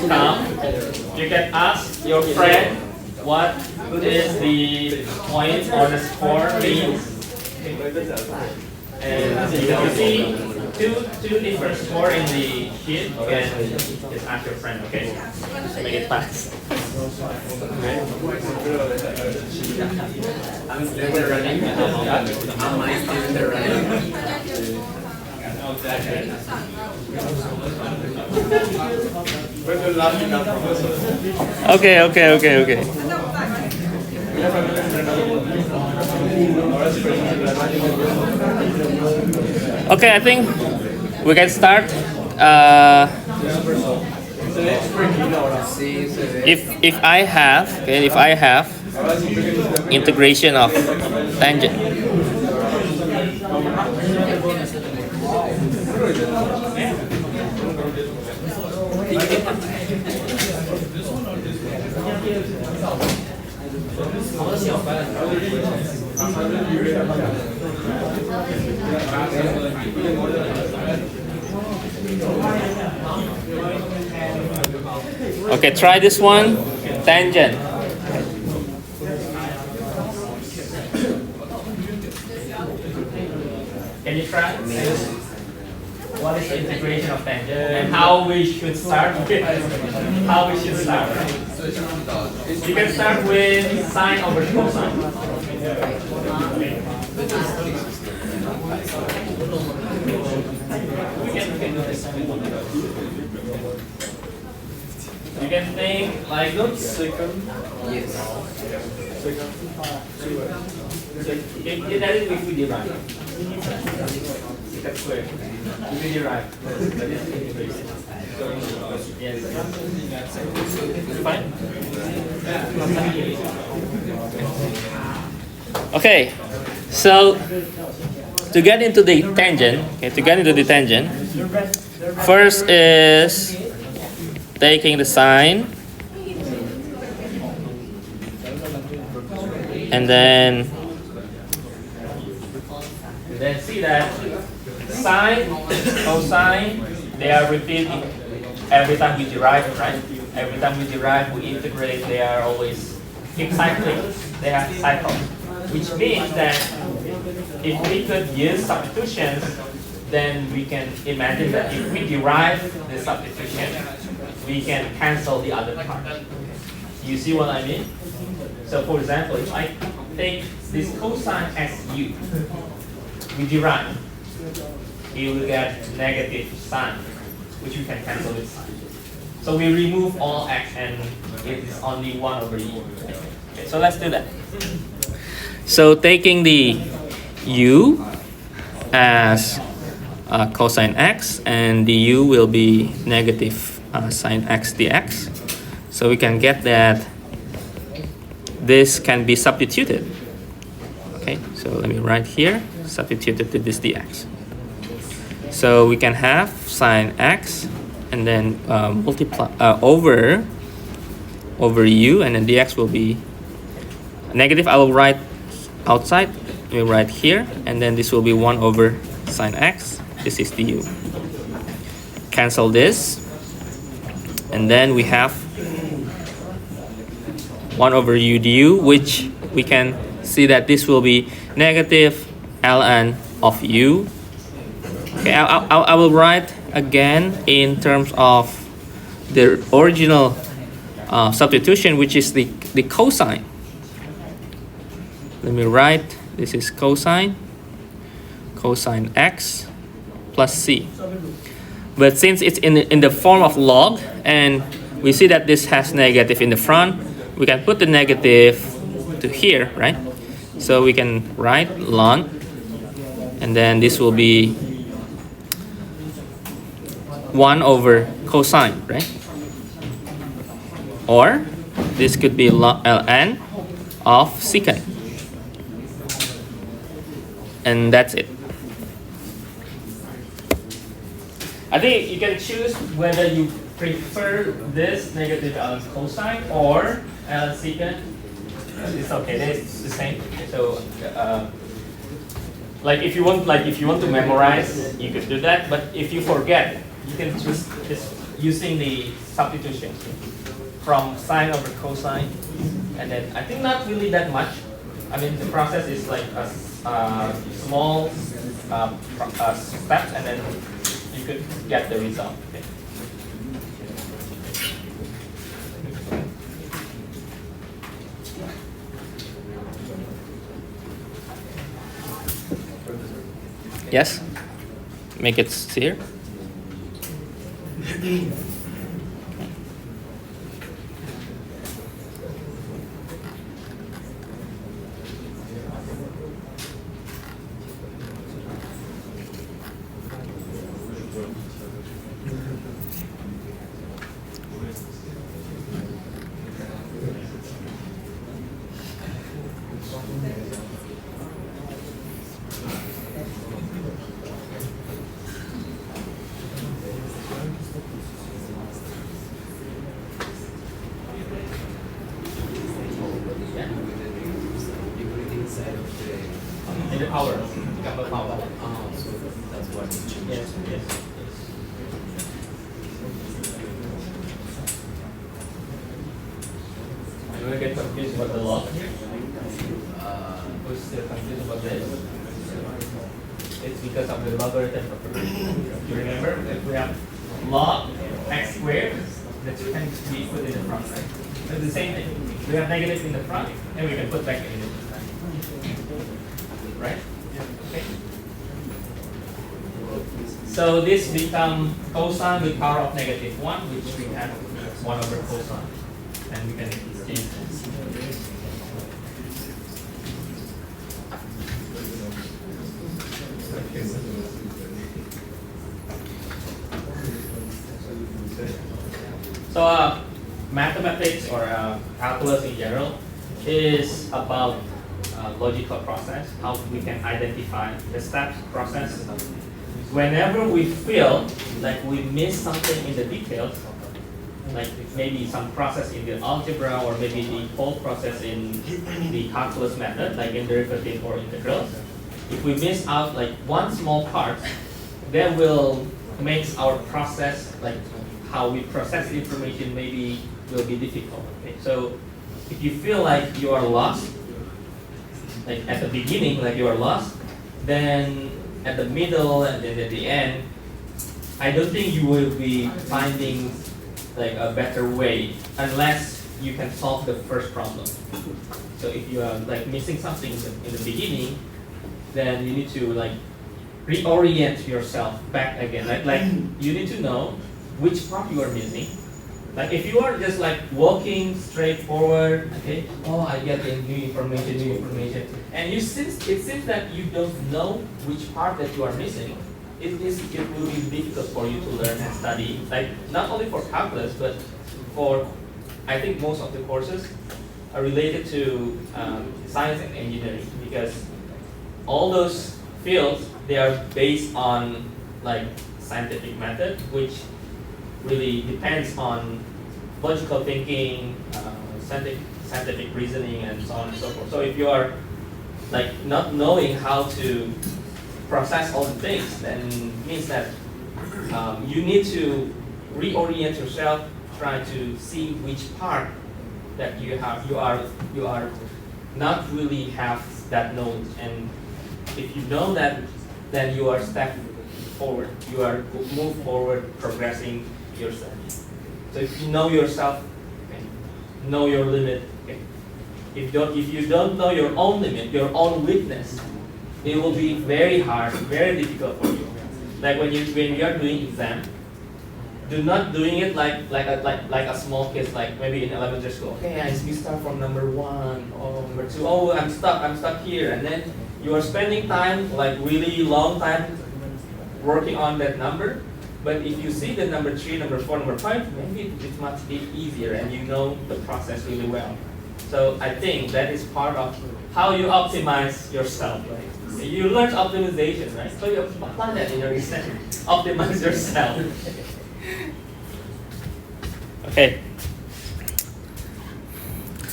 come, you can ask your friend what is the point or the score means. And you can see two different score in the sheet. You can just ask your friend, okay? To make it fast. I'm still running. Am I still running? Okay. Okay, I think we can start. If I have integration of tangent. Okay, try this one. Tangent. Can you try? What is the integration of tangent and how we should start? How we should start? You can start with sine over cosine. You can think like Yes. that is if we derive. That's square. If we derive. That is integration. Yes. Fine. Okay. So to get into the tangent, first is taking the sine, and then see that sine, cosine, they are repeating every time we derive, right? Every time we derive, we integrate, they are always keep cycling, they are cycles. Which means that if we could use substitutions, then we can imagine that if we derive the substitution, we can cancel the other part. You see what I mean? So for example, if I take this cosine as u, we derive, you will get negative sine, which we can cancel with sine. So we remove all x and it is only 1 over u. Okay, so let's do that. So taking the u as cosine x, and the u will be negative sine x dx. So we can get that this can be substituted. Okay, so let me write here, substituted to this dx. So we can have sine x and then multiply over u, and then dx will be negative. I will write outside, we write here, and then this will be 1 over sine x. This is du. Cancel this, and then we have 1 over u du, which we can see that this will be negative ln of u. Okay, I will write again in terms of the original substitution, which is the cosine. Let me write, this is cosine x plus c. But since it's in the form of log, and we see that this has negative in the front, we can put the negative to here, right? So we can write ln, and then this will be 1 over cosine, right? Or this could be ln of secant. And that's it. I think you can choose whether you prefer this negative ln cosine or ln secant. It's okay. It's the same. So, if you want to memorize, you could do that. But if you forget, you can choose this using the substitution from sine over cosine, and then I think not really that much. I mean, the process is like a small steps, and then you could get the result. Okay. Yes? Make it clear. In the power, gamma power. Oh, so that's what it's changed. Yes. You will get confused about the log here. Who's still confused about this? It's because of the logarithm property. You remember if we have log x squared, the two can be put in the front, right? So the same thing. We have negative in the front, and we can put back in the front. Right? Okay. So this become cosine with power of -1, which we have 1 over cosine, and we can exchange this. So mathematics or calculus in general is about logical process, how we can identify the steps process. Whenever we feel like we miss something in the details, like maybe some process in the algebra or maybe the whole process in the calculus method, like in derivative or integrals, if we miss out like one small part, that will make our process, like how we process the information, maybe will be difficult. Okay? So if you feel like you are lost, like at the beginning, like you are lost, then at the middle and then at the end, I don't think you will be finding like a better way unless you can solve the first problem. So if you are like missing something in the beginning, then you need to like reorient yourself back again. Like you need to know which part you are missing. Like if you are just like walking straight forward, okay, oh I get the new information, and it seems that you don't know which part that you are missing. It will be difficult for you to learn and study. Like not only for calculus, but for I think most of the courses are related to science and engineering, because all those fields, they are based on like scientific method, which really depends on logical thinking, scientific reasoning, and so on and so forth. So if you are like not knowing how to process all the things, then means that you need to reorient yourself, try to see which part that you are not really have that knowledge, and if you know that, then you are step forward. You are move forward, progressing yourself. So if you know yourself, okay, know your limit. Okay. If you don't know your own limit, your own weakness, it will be very hard, very difficult for you. Like when you are doing exam, do not doing it like a small kids, like maybe in elementary school. Okay, we start from number 1 or number 2. Oh, I'm stuck here, and then you are spending time, like really long time, working on that number. But if you see the number 3, number 4, number 5, maybe it's much easier, and you know the process really well. So I think that is part of how you optimize yourself. Right? You learn optimization, right? So you apply that in your research. Optimize yourself. Okay.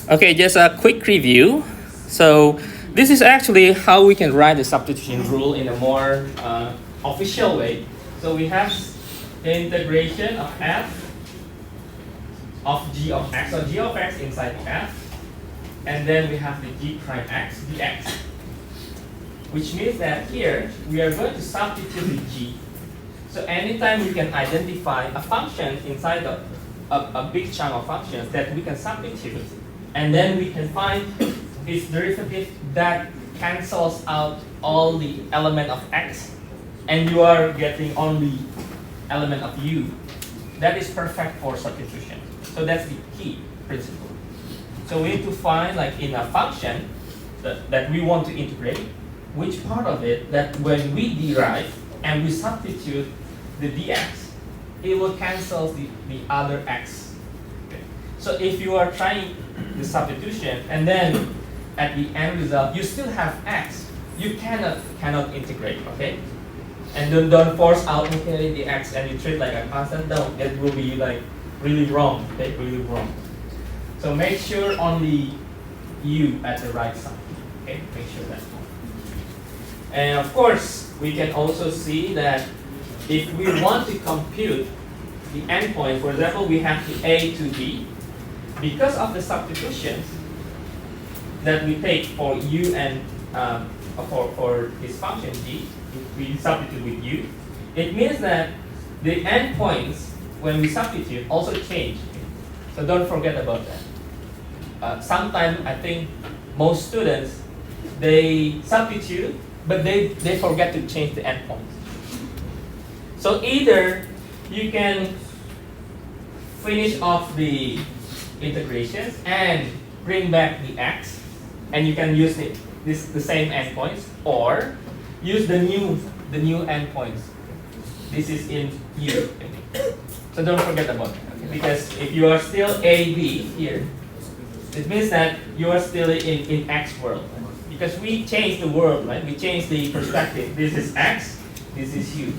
Okay, just a quick review. So this is actually how we can write the substitution rule in a more official way. So we have integration of f of g of x, so g of x inside f, and then we have the g prime x dx, which means that here we are going to substitute the g. So anytime we can identify a function inside a big chunk of functions that we can substitute, and then we can find its derivative that cancels out all the element of x, and you are getting only element of u. That is perfect for substitution. So that's the key principle. So we need to find, like in a function that we want to integrate, which part of it that when we derive and we substitute the dx, it will cancel the other x. Okay. So if you are trying the substitution and then at the end result you still have x, you cannot integrate, okay? And then don't force out okay the x and you treat like a constant. No, it will be like really wrong, okay? Really wrong. So make sure only u at the right side, okay? Make sure that. And of course, we can also see that if we want to compute the endpoint, for example, we have the a to b, because of the substitutions that we take for u and for this function g, we substitute with u, it means that the endpoints when we substitute also change. So don't forget about that. Sometimes I think most students, they substitute, but they forget to change the endpoints. So either you can finish off the integrations and bring back the x, and you can use the same endpoints, or use the new endpoints. This is in u. So don't forget about it, okay? Because if you are still a b here, it means that you are still in x world. Because we change the world, right? We change the perspective. This is x, this is u.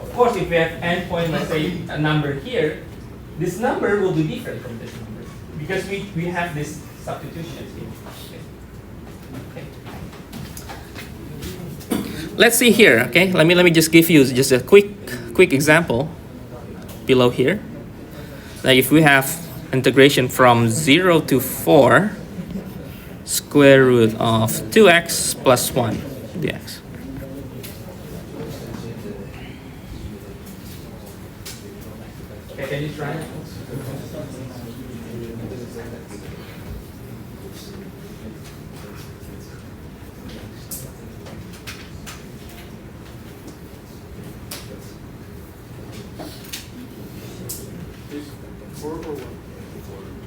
Of course, if we have endpoint, let's say a number here, this number will be different from this number because we have this substitution here. Okay. Let's see here. Okay, let me just give you just a quick example below here. Like if we have integration from 0 to 4 square root of 2x plus 1 dx. Okay, can you try it?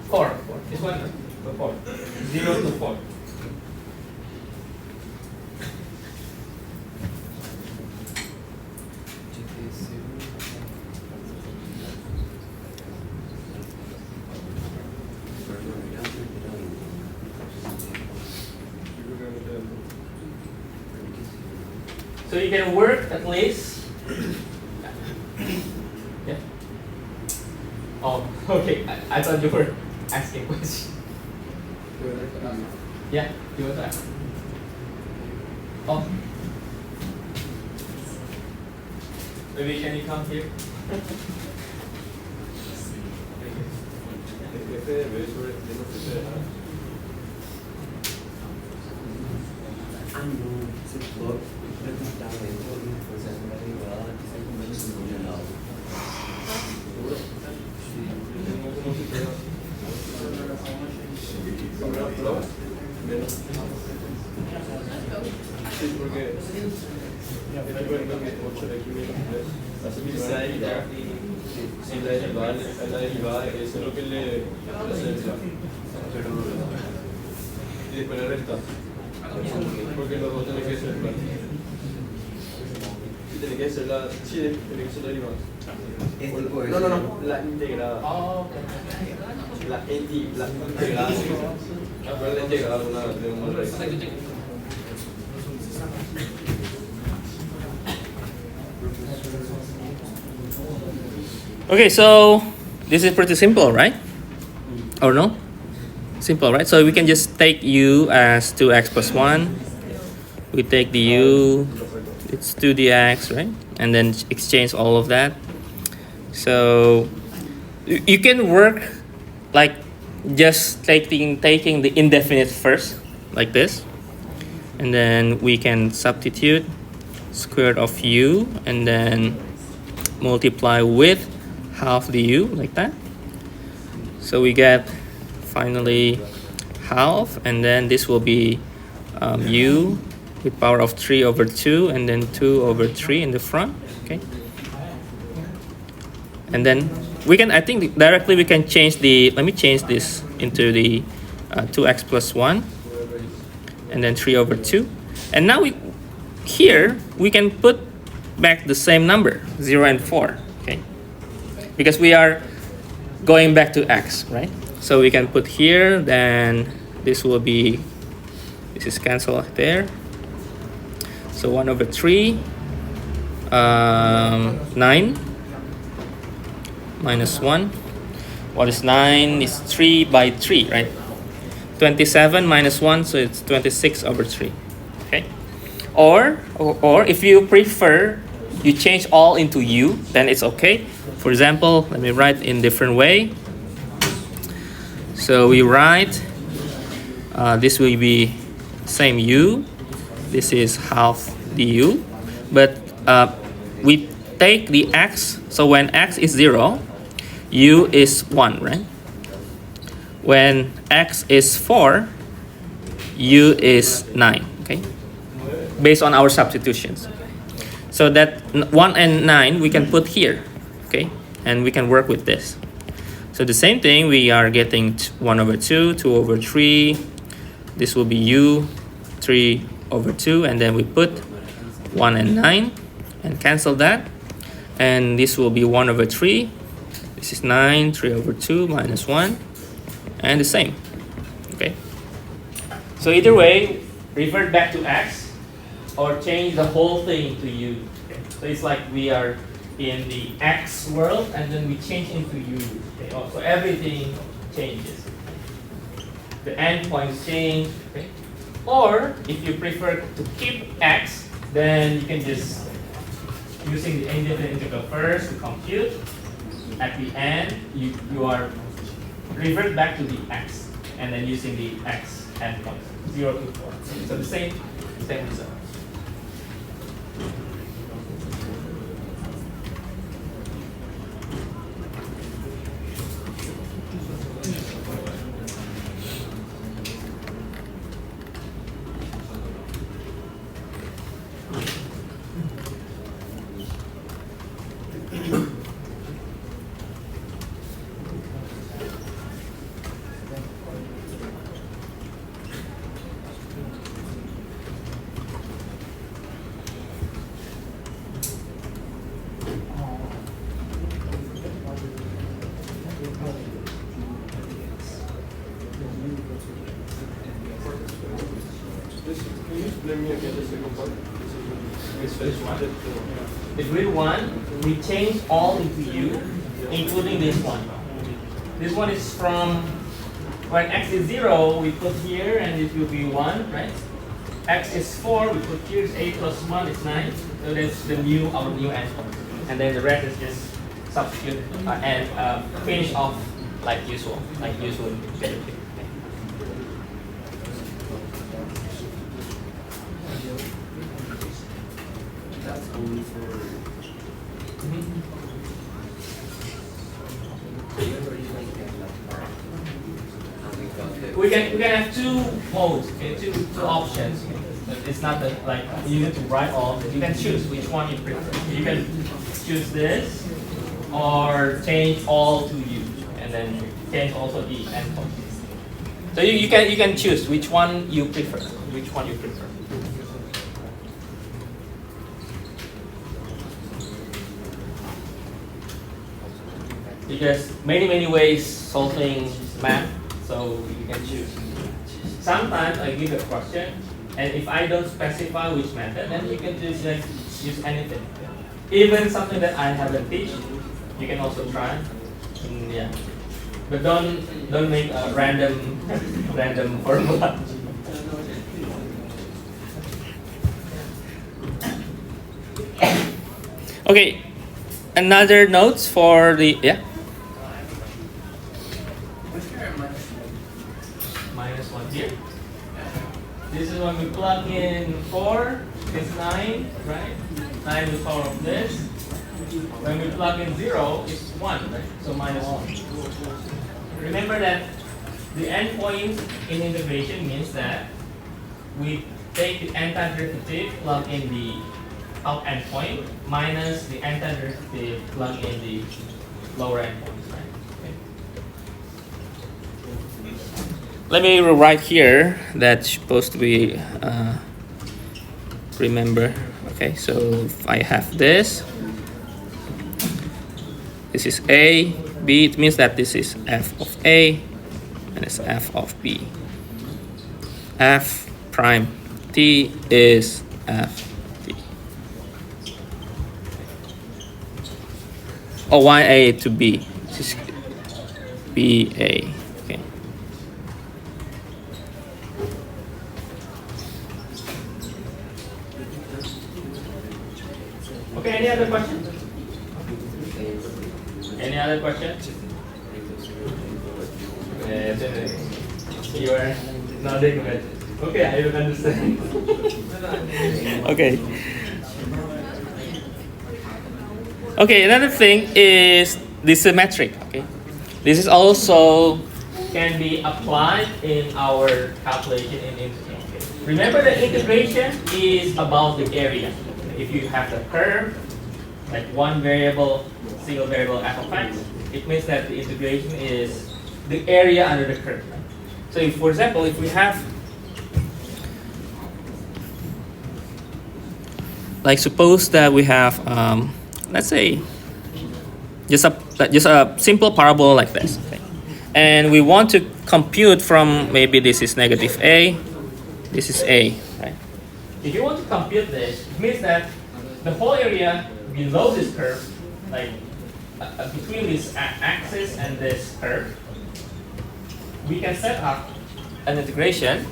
Four. This one, no? 4. 0 to 4. So you can work at least. Yeah. Oh, okay. I thought you were asking questions. Yeah, you want to ask? Oh. Maybe can you come here? Si la derivada es lo que le presenta. Y después le resta. Porque los dos tienen que ser igual. Y tiene que ser la. Sí, tiene que ser la derivada. No, la integrada. Oh, okay. La integrada. La integrada de una raíz. Okay, so this is pretty simple, right? Or no? Simple, right? So we can just take u as 2x plus 1. We take the u, it's 2dx, right? And then exchange all of that. So you can work like just taking the indefinite first, like this, and then we can substitute square root of u and then multiply with half the u, like that. So we get finally half, and then this will be u with power of 3 over 2 and then 2 over 3 in the front. Okay, and then we can, I think directly we can change the, let me change this into the 2x plus 1 and then 3 over 2, and now here we can put back the same number, 0 and 4, okay, because we are going back to x, right? So we can put here, then this will be, this is cancelled there, so 1 over 3, 9 minus 1, what is 9 is 3 by 3, right? 27 minus 1, so it's 26 over 3, okay? Or if you prefer, you change all into u, then it's okay. For example, let me write in different way. So we write, this will be same u, this is half the u, but we take the x, so when x is 0, u is 1, right? When x is 4, u is 9, okay? Based on our substitutions. So that 1 and 9 we can put here, okay? And we can work with this. So the same thing, we are getting 1 over 2, 2 over 3. This will be u, 3 over 2, and then we put 1 and 9 and cancel that. And this will be 1 over 3. This is 9, 3 over 2 minus 1. And the same, okay? So either way, revert back to x or change the whole thing to u. Okay? So it's like we are in the x world and then we change into u. Okay? So everything changes. The endpoints change. Okay? Or if you prefer to keep x, then you can just using the indefinite integral first to compute. At the end, you are revert back to the x and then using the x endpoint 0 to 4. So the same result. Can you explain me again the second part? This one. The grid one, we change all into u, including this one. This one is from when x is 0, we put here and it will be 1, right? X is 4, we put here is 8 plus 1 is 9. So that's the our new endpoint. And then the rest is just substitute and finish off like usual. That's only for. We can have two modes, okay, two options. It's not that like you need to write all. You can choose which one you prefer. You can choose this or change all to u, and then change also the endpoint. So you can choose which one you prefer. Because many ways solving math, so you can choose. Sometimes I give a question, and if I don't specify which method, then you can just like use anything. Even something that I haven't teach, you can also try. Yeah, but don't make a random formula. Okay, another notes for the minus 1 here. This is when we plug in 4, it's 9, right? 9 is the power of this. When we plug in 0, it's 1, right? So minus 1. Remember that the endpoint in integration means that we take the antiderivative, plug in the up endpoint, minus the antiderivative, plug in the lower endpoint, right? Okay. Let me rewrite here. That's supposed to be, remember. Okay, so if I have this is A, B, it means that this is f of A, and it's f of B. F prime T is f T. Oh, YA to B. This is BA. Okay. Okay, any other questions? Any other questions? You are nodding good. Okay, I will understand. Okay. Okay, another thing is the symmetric. Okay, this is also can be applied in our calculation in integration. Okay. Remember that integration is about the area. If you have the curve, like one variable, single variable f of x, it means that the integration is the area under the curve. So if, for example, if we have, like suppose that we have, let's say, just a simple parabola like this, okay? And we want to compute from, maybe this is negative A, this is A, right? If you want to compute this, it means that the whole area below this curve, like between this axis and this curve, we can set up an integration,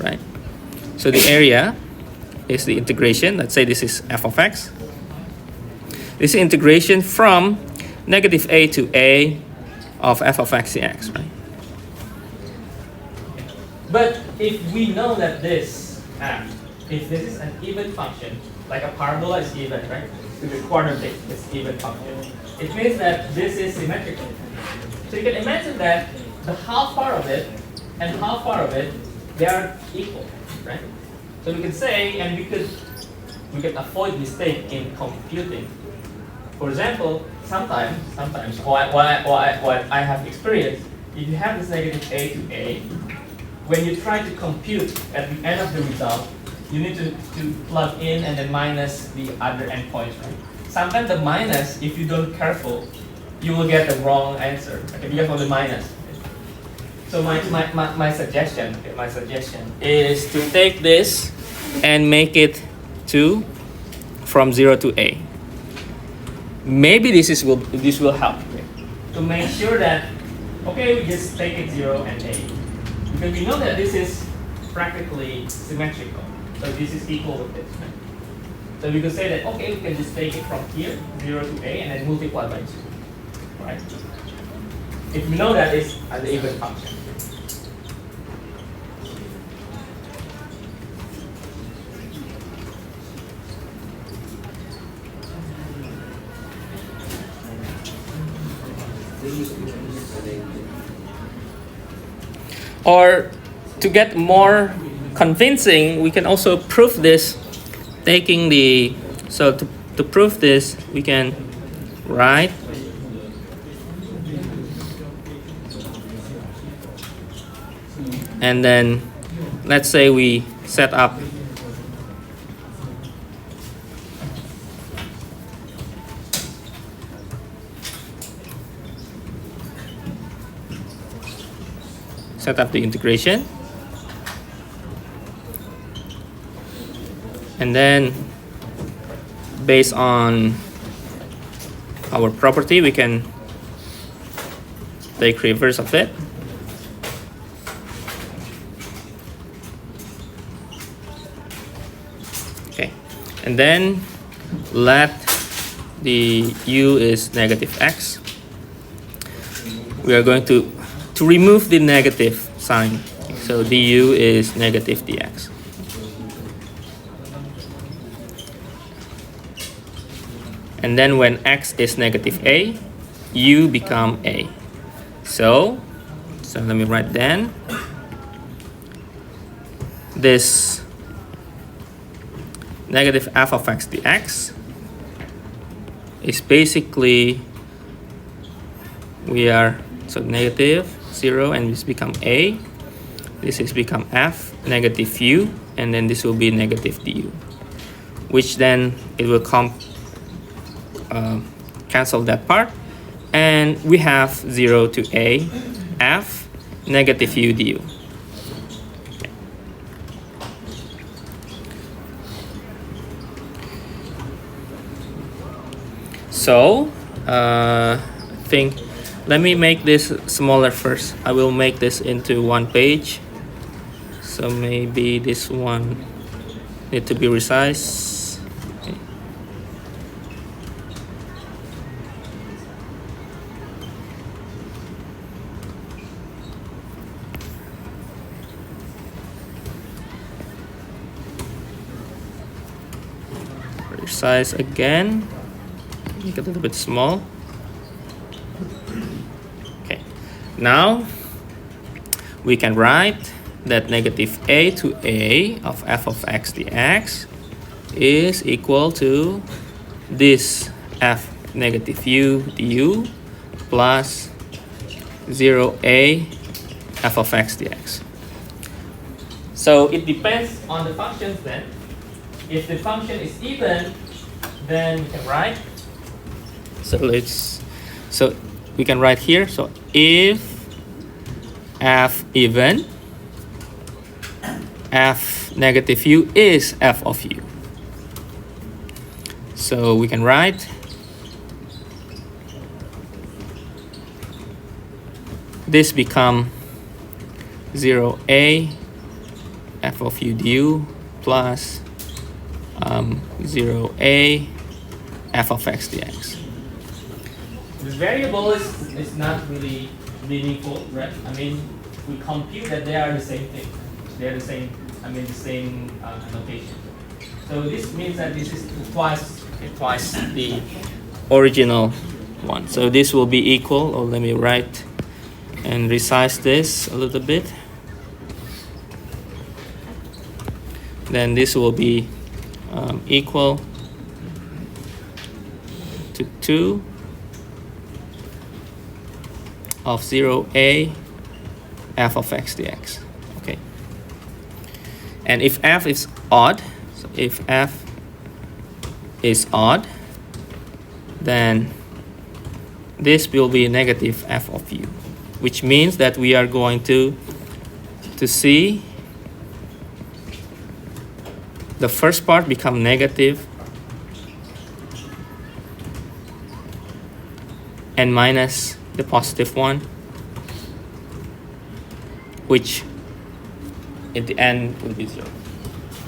right? So the area is the integration. Let's say this is f of x. This is integration from negative A to A of f of x dx, right? But if we know that this f, if this is an even function, like a parabola is even, right? So the coordinate is even function. It means that this is symmetrical. So you can imagine that the half part of it and half part of it, they are equal, right? So we can say, and we could avoid mistake in computing. For example, sometimes what I have experienced, if you have this negative A to A, when you try to compute at the end of the result, you need to plug in and then minus the other endpoints, right? Sometimes the minus, if you don't careful, you will get the wrong answer, okay, because of the minus. So my suggestion is to take this and make it from 0 to A. Maybe this will help, okay? To make sure that, okay, we just take it 0 and A, because we know that this is practically symmetrical. So this is equal with this, right? So we could say that, okay, we can just take it from here, 0 to A, and then multiply by 2, right? If we know that it's an even function. Or to get more convincing, we can also prove this taking the, so to prove this, we can write and then let's say we set up the integration, and then based on our property we can take reverse of it. Okay, and then let the u is negative x. We are going to remove the negative sign. So du is negative dx. And then when x is negative a, u become a. So let me write then. This negative f of x dx is basically, we are, so negative 0 and this become a. This is become f negative u, and then this will be negative du, which then it will cancel that part, and we have 0 to a f negative u du. So I think, let me make this smaller first. I will make this into one page. So maybe this one need to be resized. Okay. Resize again. Make it a little bit small. Okay. Now we can write that negative a to a of f of x dx is equal to this f negative u du plus 0a f of x dx. So it depends on the functions then. If the function is even, then we can write. So we can write here. So if f even, f negative u is f of u. So we can write this become 0a f of u du plus 0a f of x dx. This variable is not really meaningful, right? I mean, we compute that they are the same thing. They are the same, the same notation. So this means that this is twice the original one. So this will be equal, or let me write and resize this a little bit. Then this will be equal to 2 of 0a f of x dx. Okay. And if f is odd, so if f is odd, then this will be negative f of u, which means that we are going to see the first part become negative and minus the positive one, which at the end will be 0.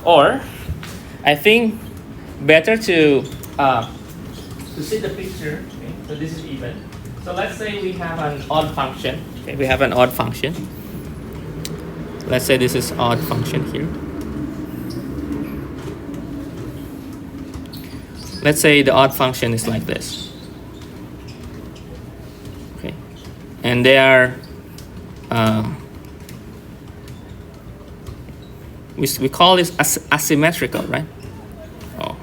Or I think better to see the picture. Okay? So this is even. So let's say we have an odd function. Okay? We have an odd function. Let's say this is odd function here. Let's say the odd function is like this. Okay, and they are we call this asymmetrical, right? Oh.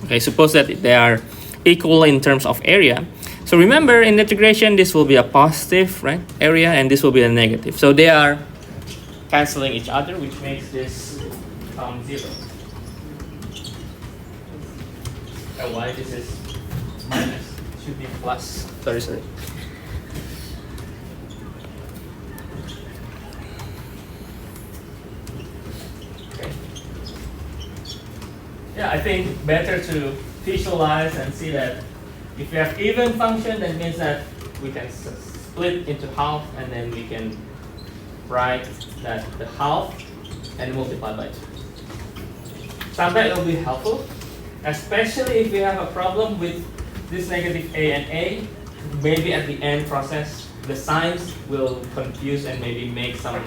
Okay, suppose that they are equal in terms of area. So remember, in integration, this will be a positive, right, area, and this will be a negative. So they are canceling each other, which makes this 0. Why this is minus? It should be plus. Sorry. Okay. Yeah, I think better to visualize and see that if we have even function, that means that we can split into half, and then we can write that the half and multiply by 2. Sometimes it will be helpful, especially if you have a problem with this negative a and a. Maybe at the end process, the signs will confuse and maybe make some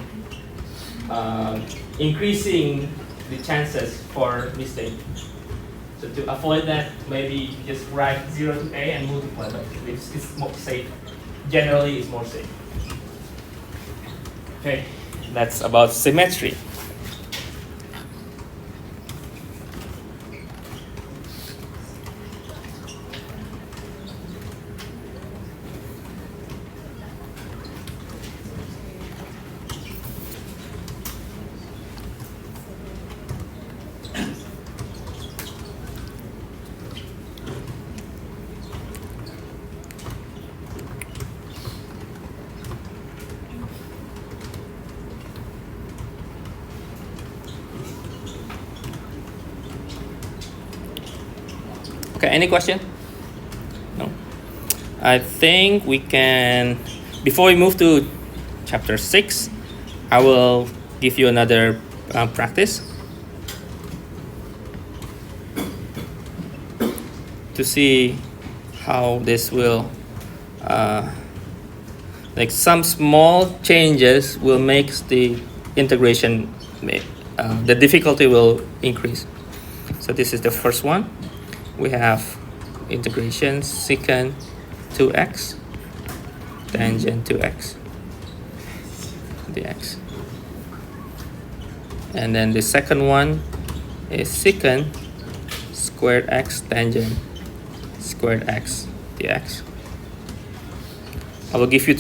increasing the chances for mistake. So to avoid that, maybe just write 0 to a and multiply by 2. It's more safe. Generally, it's more safe. Okay, that's about symmetry. Okay, any question? No. I think we can, before we move to chapter 6, I will give you another practice to see how this will, like some small changes will make the integration, the difficulty will increase. So this is the first one. We have integration secant 2x tangent 2x dx. And then the second one is secant squared x tangent squared x dx. I will give you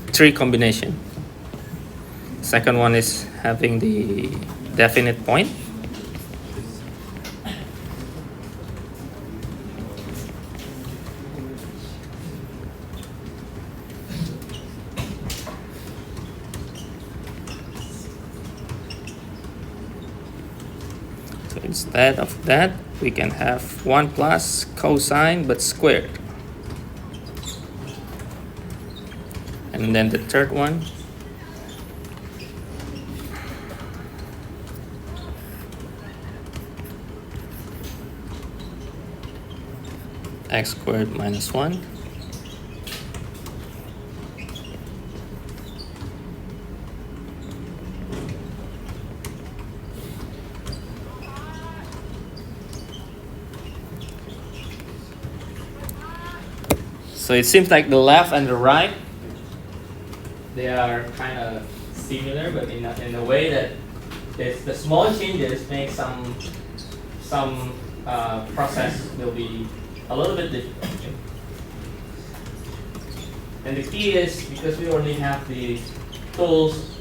three combination. Second one is having the definite point. Instead of that, we can have 1 plus cosine but squared. And then the third one, x squared minus 1. So it seems like the left and the right, they are kind of similar, but in a way that the small changes make some process will be a little bit difficult. Okay? And the key is, because we only have the tools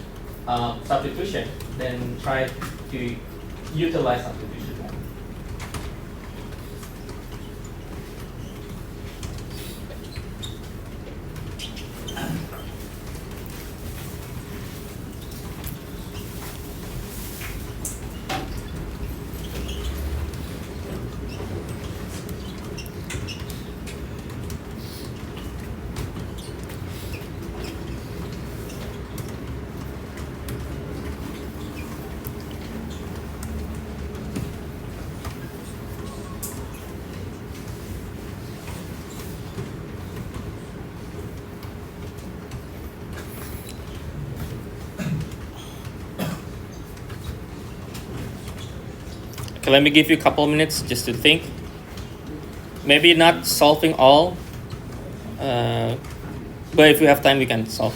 substitution, then try to utilize substitution. Okay, let me give you a couple of minutes just to think. Maybe not solving all, but if we have time, we can solve.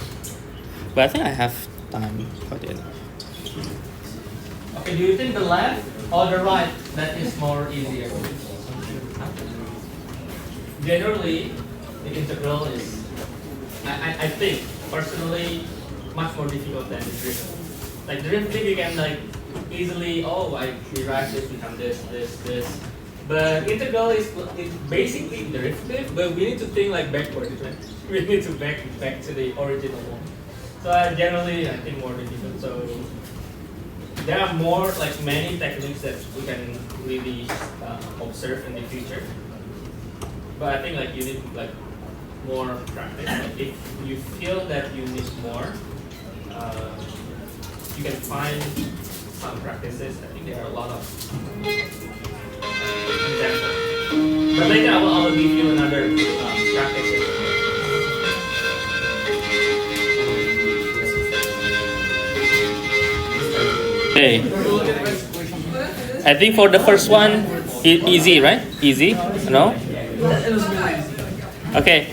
But I think I have time for it. Okay, do you think the left or the right that is more easier? Generally, the integral is, I think, personally, much more difficult than the derivative. Like derivative, you can like easily, I derive this, become this. But integral is basically derivative, but we need to think like backwards, right? We need to back to the original one. So I think more difficult. So there are more like many techniques that we can really observe in the future. But I think like you need like more practice. Like if you feel that you need more, you can find some practices. I think there are a lot of examples. But later I will give you another practices. Okay. I think for the first one, easy, right? Easy, no? Okay.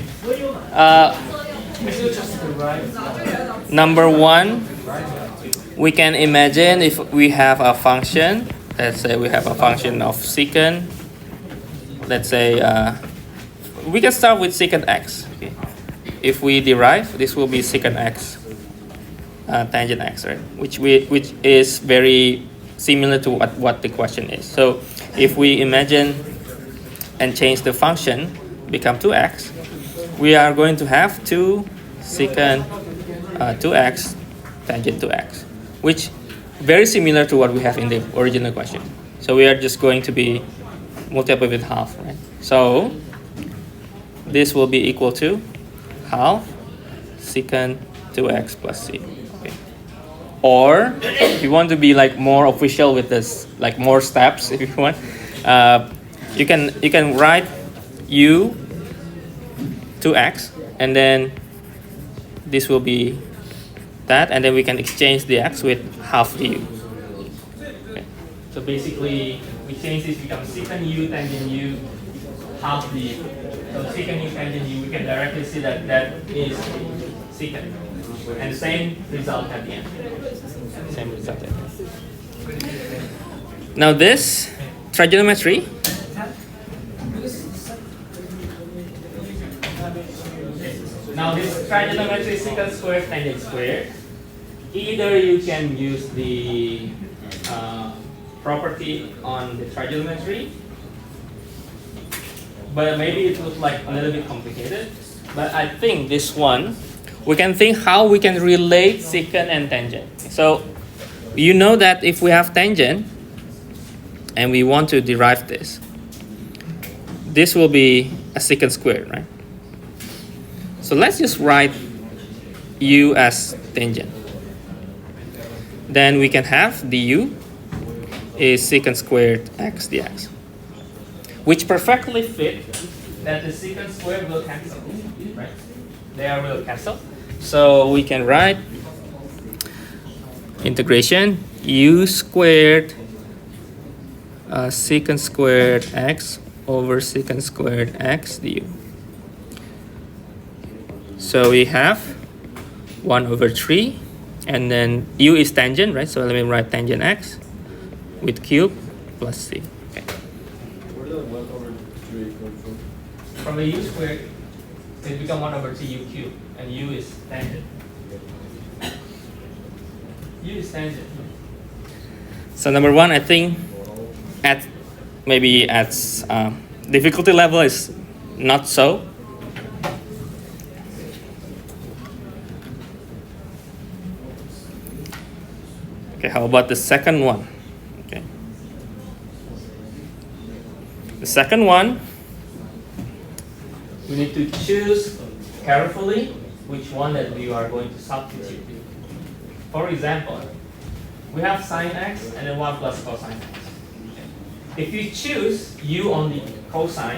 Number one, we can imagine if we have a function. Let's say we have a function of secant. Let's say we can start with secant x. Okay. If we derive, this will be secant x, tangent x, right? Which is very similar to what the question is. So if we imagine and change the function, become 2x, we are going to have 2 secant 2x tangent 2x, which very similar to what we have in the original question. So we are just going to be multiply with half, right? So this will be equal to half secant 2x plus c. Okay. Or if you want to be like more official with this, like more steps, if you want, you can write u 2x, and then this will be that, and then we can exchange the x with half the u. Okay. So basically, we change this become secant u tangent u half the u. So secant u tangent u, we can directly see that that is secant, and same result at the end. Same result at the end. Now this trigonometry. Now this trigonometry secant squared tangent squared. Either you can use the property on the trigonometry, but maybe it looks like a little bit complicated. But I think this one, we can think how we can relate secant and tangent. So you know that if we have tangent and we want to derive this, this will be a secant squared, right? So let's just write u as tangent. Then we can have du is secant squared x dx, which perfectly fit that the secant squared will cancel, right? They will cancel. So we can write integration u squared secant squared x over secant squared x du. So we have 1 over 3, and then u is tangent, right? So let me write tangent x with cube plus c. Okay. Where did 1 over 3 come from? From the u squared, it become 1 over 2u cubed, and u is tangent. U is tangent. So number one, I think at difficulty level is not so. Okay, how about the second one? Okay. The second one, we need to choose carefully which one that we are going to substitute. For example, we have sine x and then 1 plus cosine x. Okay. If you choose u on the cosine,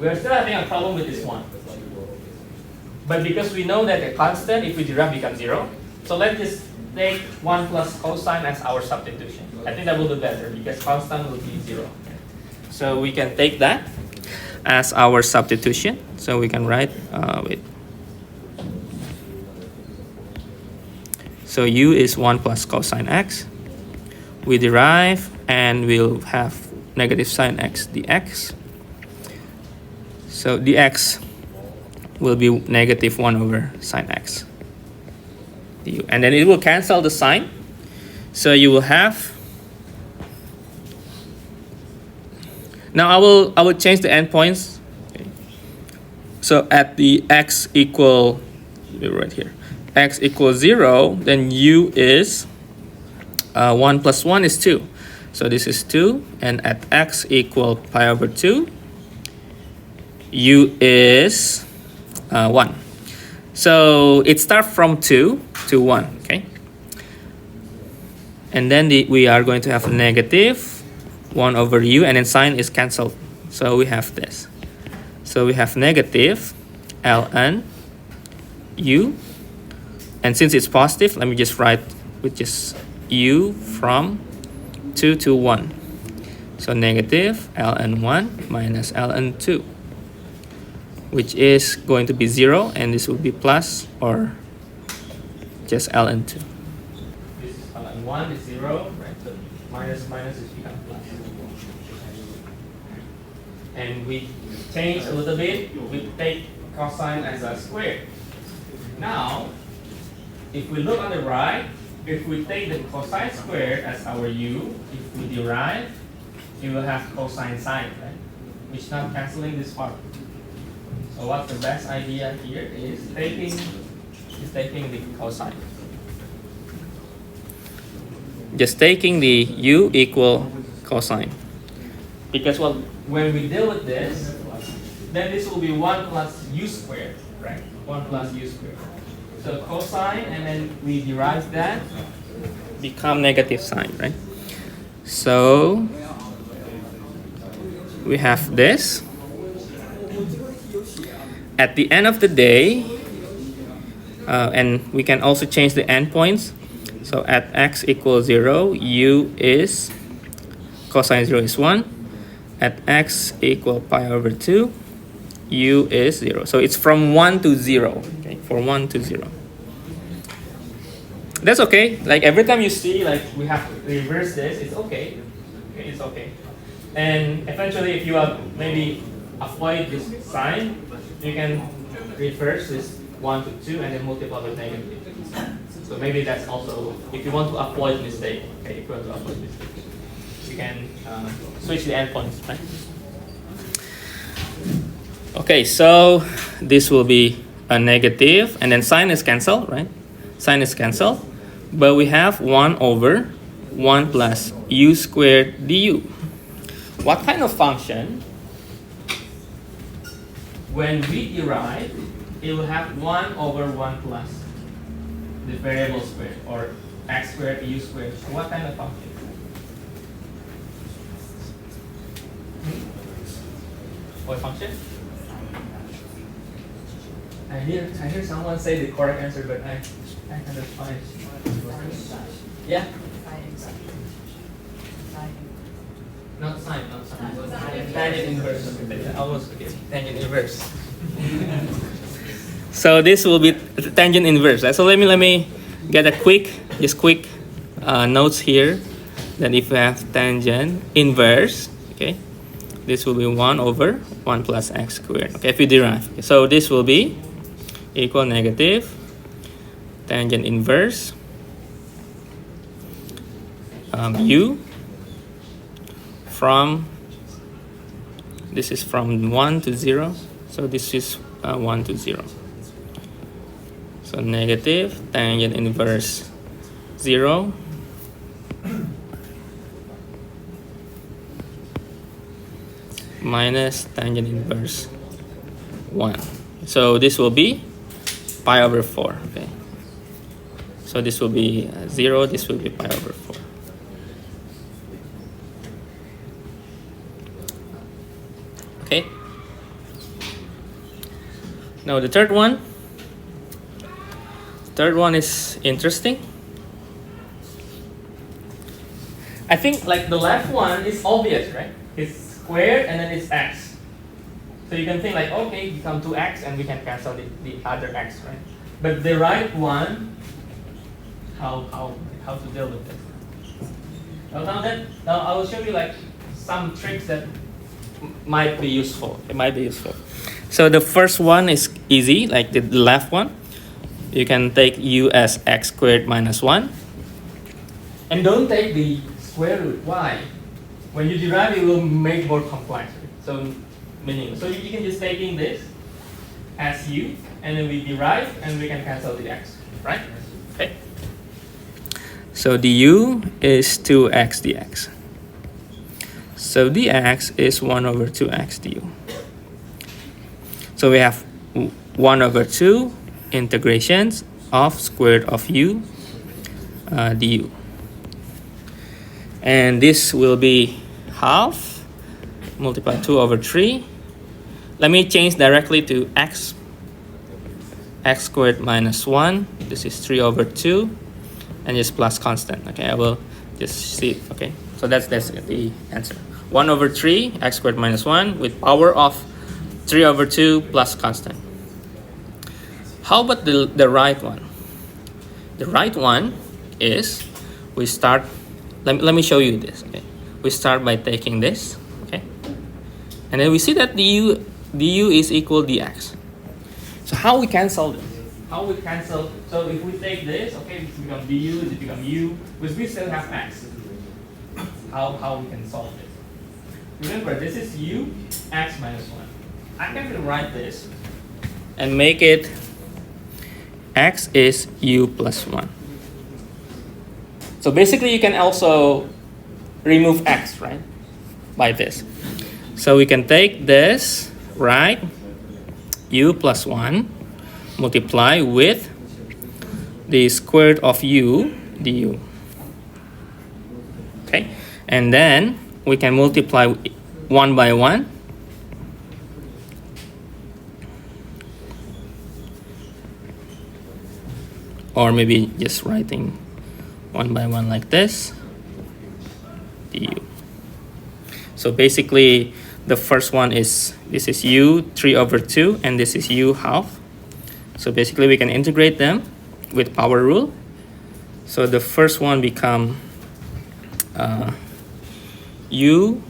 we are still having a problem with this one. But because we know that a constant, if we derive, becomes 0, so let's just take 1 plus cosine as our substitution. I think that will be better because constant will be 0. So we can take that as our substitution. So we can write so u is 1 plus cosine x. We derive and we'll have negative sine x dx. So dx will be negative 1 over sine x du. And then it will cancel the sign. So you will have, now I will change the endpoints. Okay. So at the x equal, right here, x equals 0, then u is 1 plus 1 is 2. So this is 2, and at x equal pi over 2, u is 1. So it starts from 2 to 1, okay? And then we are going to have a negative 1 over u, and then sign is cancelled. So we have this. So we have negative ln u. And since it's positive, let me just write with just u from 2 to 1. So negative ln 1 minus ln 2, which is going to be 0, and this will be plus or just ln 2. This is ln 1 is 0, right? So minus minus is become plus. And we change a little bit, we take cosine as a square. Now, if we look on the right, if we take the cosine squared as our u, if we derive, you will have cosine sine, right? Which not cancelling this part. So what's the best idea here is taking the cosine. Just taking the u equal cosine. Because well, when we deal with this, then this will be 1 plus u squared, right? 1 plus u squared. So cosine, and then we derive that, become negative sine, right? So we have this. At the end of the day, and we can also change the endpoints. So at x equals 0, u is cosine 0 is 1. At x equal pi over 2, u is 0. So it's from 1 to 0. Okay, from 1 to 0. That's okay. Like every time you see like we have to reverse this, it's okay. Okay, it's okay. And eventually, if you have maybe avoid this sign, you can reverse this 1 to 2 and then multiply with negative. So maybe that's also if you want to avoid mistake. Okay, if you want to avoid mistake, you can switch the endpoints, right? Okay, so this will be a negative, and then sign is cancelled, right? Sign is cancelled, but we have 1 over 1 plus u squared du. What kind of function, when we derive, it will have 1 over 1 plus the variable squared, or x squared u squared. What kind of function? What function? I hear someone say the correct answer, but I kind of find. Yeah. Not sine, not sine. Tangent inverse. Almost okay. Tangent inverse. So this will be tangent inverse. So let me get a quick notes here. That if we have tangent inverse, okay, this will be 1 over 1 plus x squared. Okay, if you derive. Okay, so this will be equal negative tangent inverse u from, this is from 1 to 0, so this is 1 to 0. So negative tangent inverse 0 minus tangent inverse 1. So this will be pi over 4. Okay. So this will be 0, this will be pi over 4. Okay. Now the third one. Third one is interesting. I think like the left one is obvious, right? It's squared and then it's x. So you can think like, okay, become 2x and we can cancel the other x, right? But the right one, how to deal with this? Now I will show you like some tricks that might be useful. It might be useful. So the first one is easy, like the left one. You can take u as x squared minus 1. And don't take the square root. Why? When you derive, it will make more complex. So meaning, so you can just taking this as u, and then we derive, and we can cancel the x, right? Okay. So du is 2x dx. So dx is 1 over 2x du. So we have 1 over 2 integrations of square root of u du. And this will be half multiply 2 over 3. Let me change directly to x squared minus 1. This is 3 over 2 and just plus constant. Okay, I will just see it. Okay, so that's the answer. 1 over 3 x squared minus 1 with power of 3 over 2 plus constant. How about the right one? The right one is we start, let me show you this. Okay, we start by taking this. Okay, and then we see that du is equal dx. So how we cancel this? How we cancel? So if we take this, okay, this becomes du, this becomes u, but we still have x. How we can solve this? Remember, this is u x minus 1. I can rewrite this and make it x is u plus 1. So basically you can also remove x, right, by this. So we can take this, right, u plus 1 multiply with the square root of u du. Okay, and then we can multiply 1 by 1. Or maybe just writing 1 by 1 like this, du. So basically the first one is, this is u 3 over 2 and this is u half. So basically we can integrate them with power rule. So the first one become u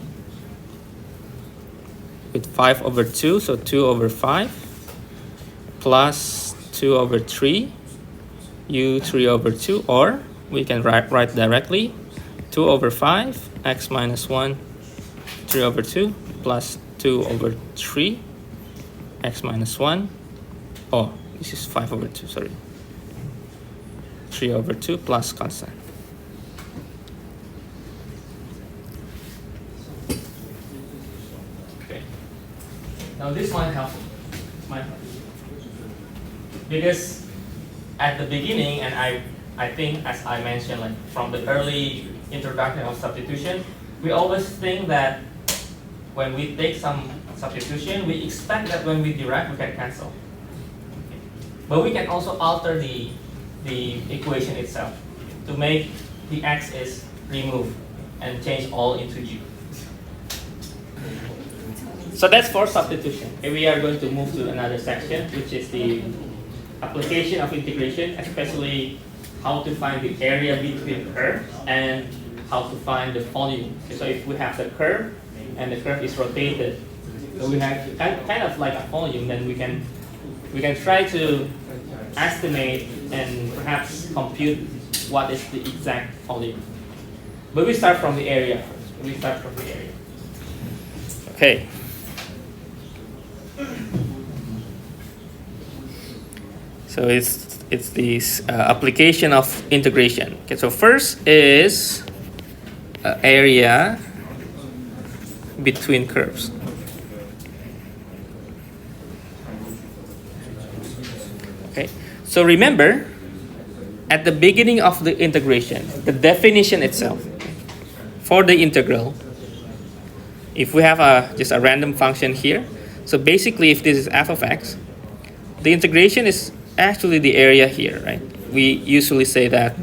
with 5 over 2, so 2 over 5 plus 2 over 3 u 3 over 2, or we can write directly 2 over 5 x minus 1 3 over 2 plus 2 over 3 x minus 1, oh this is 5 over 2, sorry, 3 over 2 plus constant. Okay, now this one helpful, because at the beginning, and I think as I mentioned, like from the early introduction of substitution, we always think that when we take some substitution, we expect that when we derive, we can cancel. Okay. But we can also alter the equation itself to make the x is removed and change all into u. So that's for substitution. Okay, we are going to move to another section, which is the application of integration, especially how to find the area between curves and how to find the volume. Okay, so if we have the curve and the curve is rotated, so we have kind of like a volume, then we can try to estimate and perhaps compute what is the exact volume. But we start from the area first. Okay. So it's this application of integration. Okay, so first is area between curves. Okay, so remember at the beginning of the integration, the definition itself for the integral, if we have just a random function here, so basically if this is f of x, the integration is actually the area here, right? We usually say that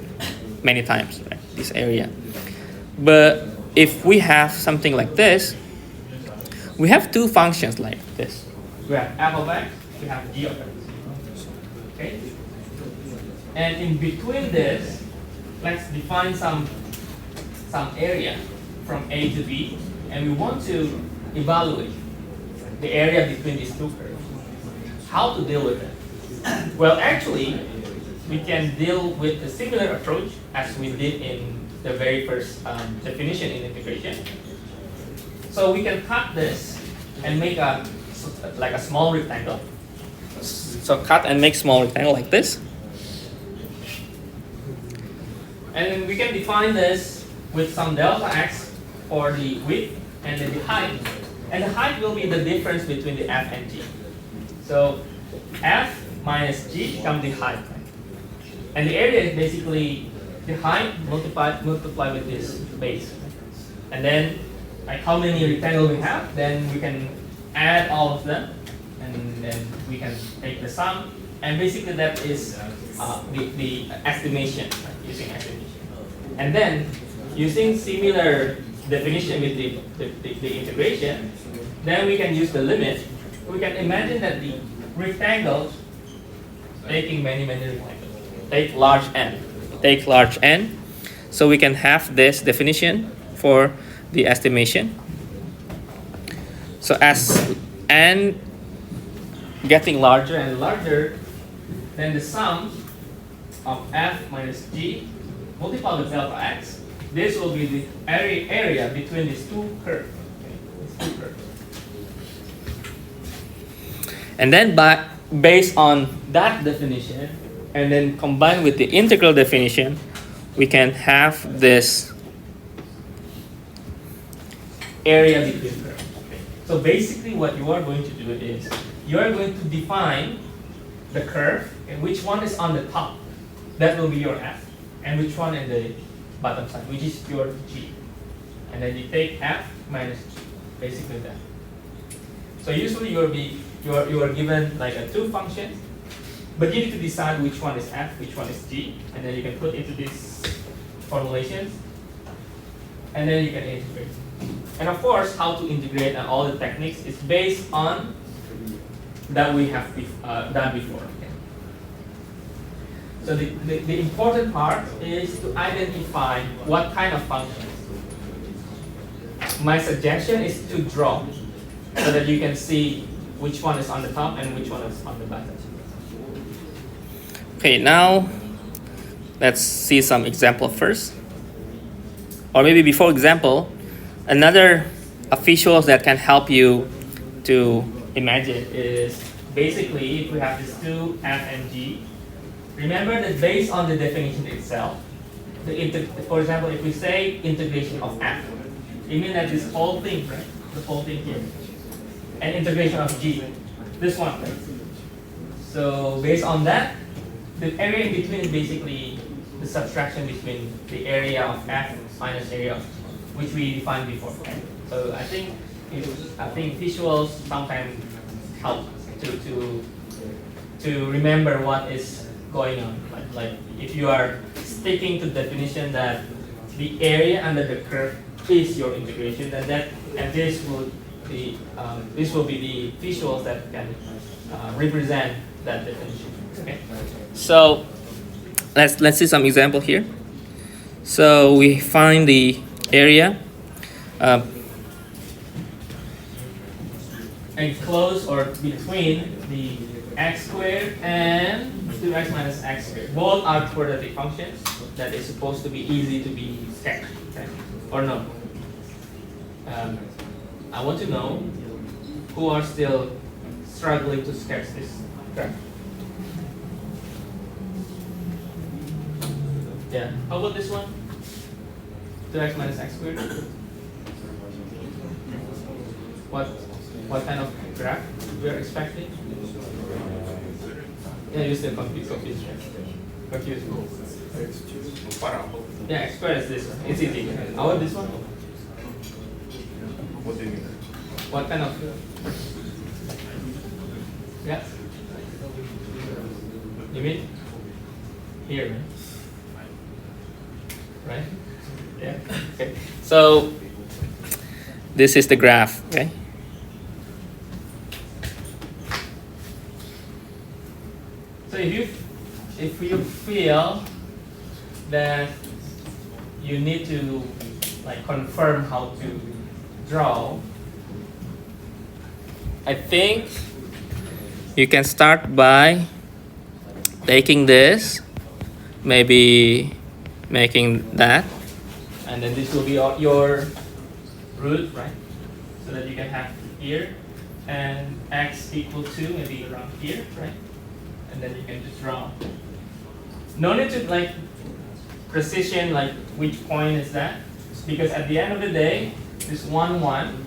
many times, right? This area. But if we have something like this, we have two functions like this. We have f of x, we have g of x. Okay? And in between this, let's define some area from A to B, and we want to evaluate the area between these two curves. How to deal with it? Well, actually, we can deal with a similar approach as we did in the very first definition in integration. So we can cut this and make like a small rectangle. So cut and make small rectangle like this. And we can define this with some delta x for the width and then the height. And the height will be the difference between the f and g. So f minus g becomes the height. Right? And the area is basically the height multiplied with this base. Right? And then, like how many rectangles we have, then we can add all of them, and then we can take the sum. And basically that is the estimation, right? Using estimation. And then, using similar definition with the integration, then we can use the limit. We can imagine that the rectangles, taking many rectangles, take large n. So we can have this definition for the estimation. So as n getting larger and larger, then the sum of f minus g multiplied with delta x, this will be the area between these two curves. And then based on that definition, and then combined with the integral definition, we can have this area between curves. So basically what you are going to do is, you are going to define the curve, and which one is on the top, that will be your f, and which one in the bottom side, which is your g. And then you take f minus g, basically that. So usually you are given like two functions, but you need to decide which one is f, which one is g, and then you can put into these formulations, and then you can integrate. And of course, how to integrate and all the techniques is based on that we have done before. Okay? So the important part is to identify what kind of functions. My suggestion is to draw so that you can see which one is on the top and which one is on the bottom. Okay, now let's see some example first. Or maybe before example, another visuals that can help you to imagine is basically if we have these two f and g, remember that based on the definition itself, for example, if we say integration of f, it means that this whole thing, right? The whole thing here. And integration of g, this one, right? So based on that, the area in between is basically the subtraction between the area of f minus area of g, which we defined before. Okay? So I think visuals sometimes help to remember what is going on. Like if you are sticking to the definition that the area under the curve is your integration, then this will be the visuals that can represent that definition. Okay. So let's see some example here. So we find the area enclosed or between the x squared and 2x minus x squared. Both are quadratic functions that is supposed to be easy to be sketched, okay? Or no? I want to know who are still struggling to sketch this graph. Yeah. How about this one? 2x minus x squared. What kind of graph we are expecting? Yeah, you still confused. Confused. Yeah, x squared is this one. It's easy. How about this one? What do you mean? What kind of? Yeah. You mean here, right? Yeah. Okay. So this is the graph. Okay. So if you feel that you need to like confirm how to draw, I think you can start by taking this, maybe making that, and then this will be your root, right? So that you can have here and x equal to maybe around here, right? And then you can just draw. No need to like precision like which point is that, because at the end of the day, this 1, 1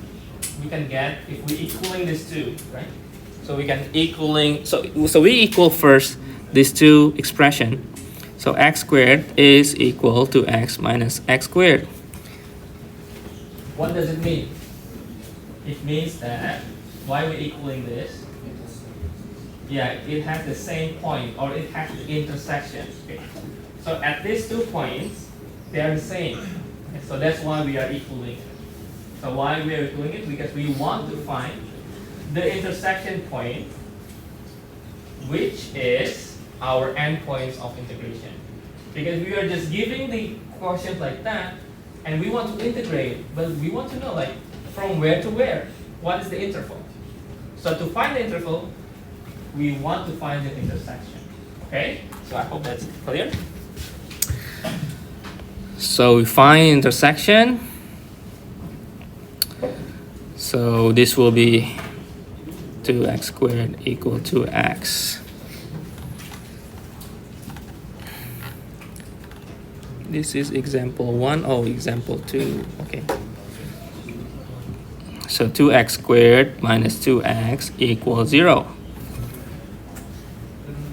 we can get if we equaling this 2, right? So we can equaling, so we equal first these two expression. So x squared is equal to x minus x squared. What does it mean? It means that why we're equaling this? Yeah, it has the same point, or it has the intersection. Okay. So at these 2 points, they are the same. Okay, so that's why we are equaling. So why we are doing it? Because we want to find the intersection point, which is our endpoints of integration. Because we are just giving the quotient like that, and we want to integrate, but we want to know like from where to where. What is the interval? So to find the interval, we want to find the intersection. Okay? So I hope that's clear. So we find intersection. So this will be 2x squared equal to x. This is example 1. Oh, example 2. Okay. So 2x squared minus 2x equals 0.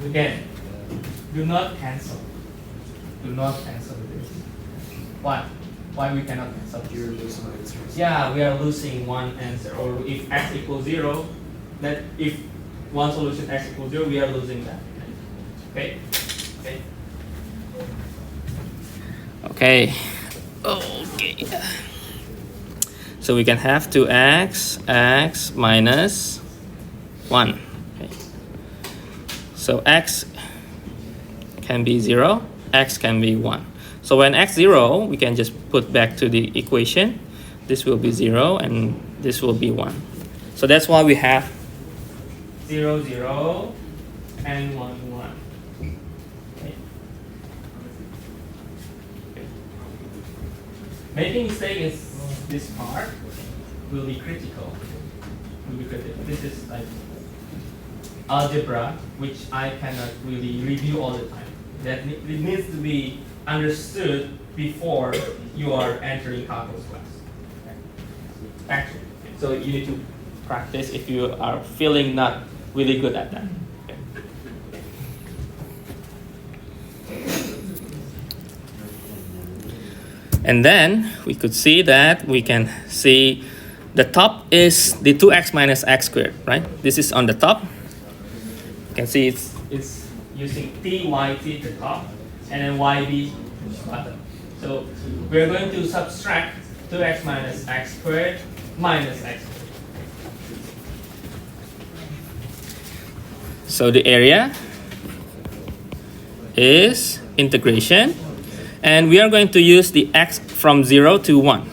Again, do not cancel. Do not cancel this. Why? Why we cannot cancel? You're losing answers. Yeah, we are losing one answer. Or if x equals 0, that if one solution x equals 0, we are losing that. Okay? Okay. Okay. Okay. So we can have 2x, x minus 1. Okay. So x can be 0, x can be 1. So when x 0, we can just put back to the equation. This will be 0 and this will be 1. So that's why we have 0, 0 and 1, 1. Okay. Okay. Making mistake is this part will be critical. This is like algebra, which I cannot really review all the time. That it needs to be understood before you are entering calculus class. Okay. Actually, so you need to practice if you are feeling not really good at that. Okay. And then we could see that we can see the top is the 2x minus x squared, right? This is on the top. You can see it's using t, y, t at the top, and then yb bottom. So we're going to subtract 2x minus x squared minus x squared. So the area is integration, and we are going to use the x from 0 to 1.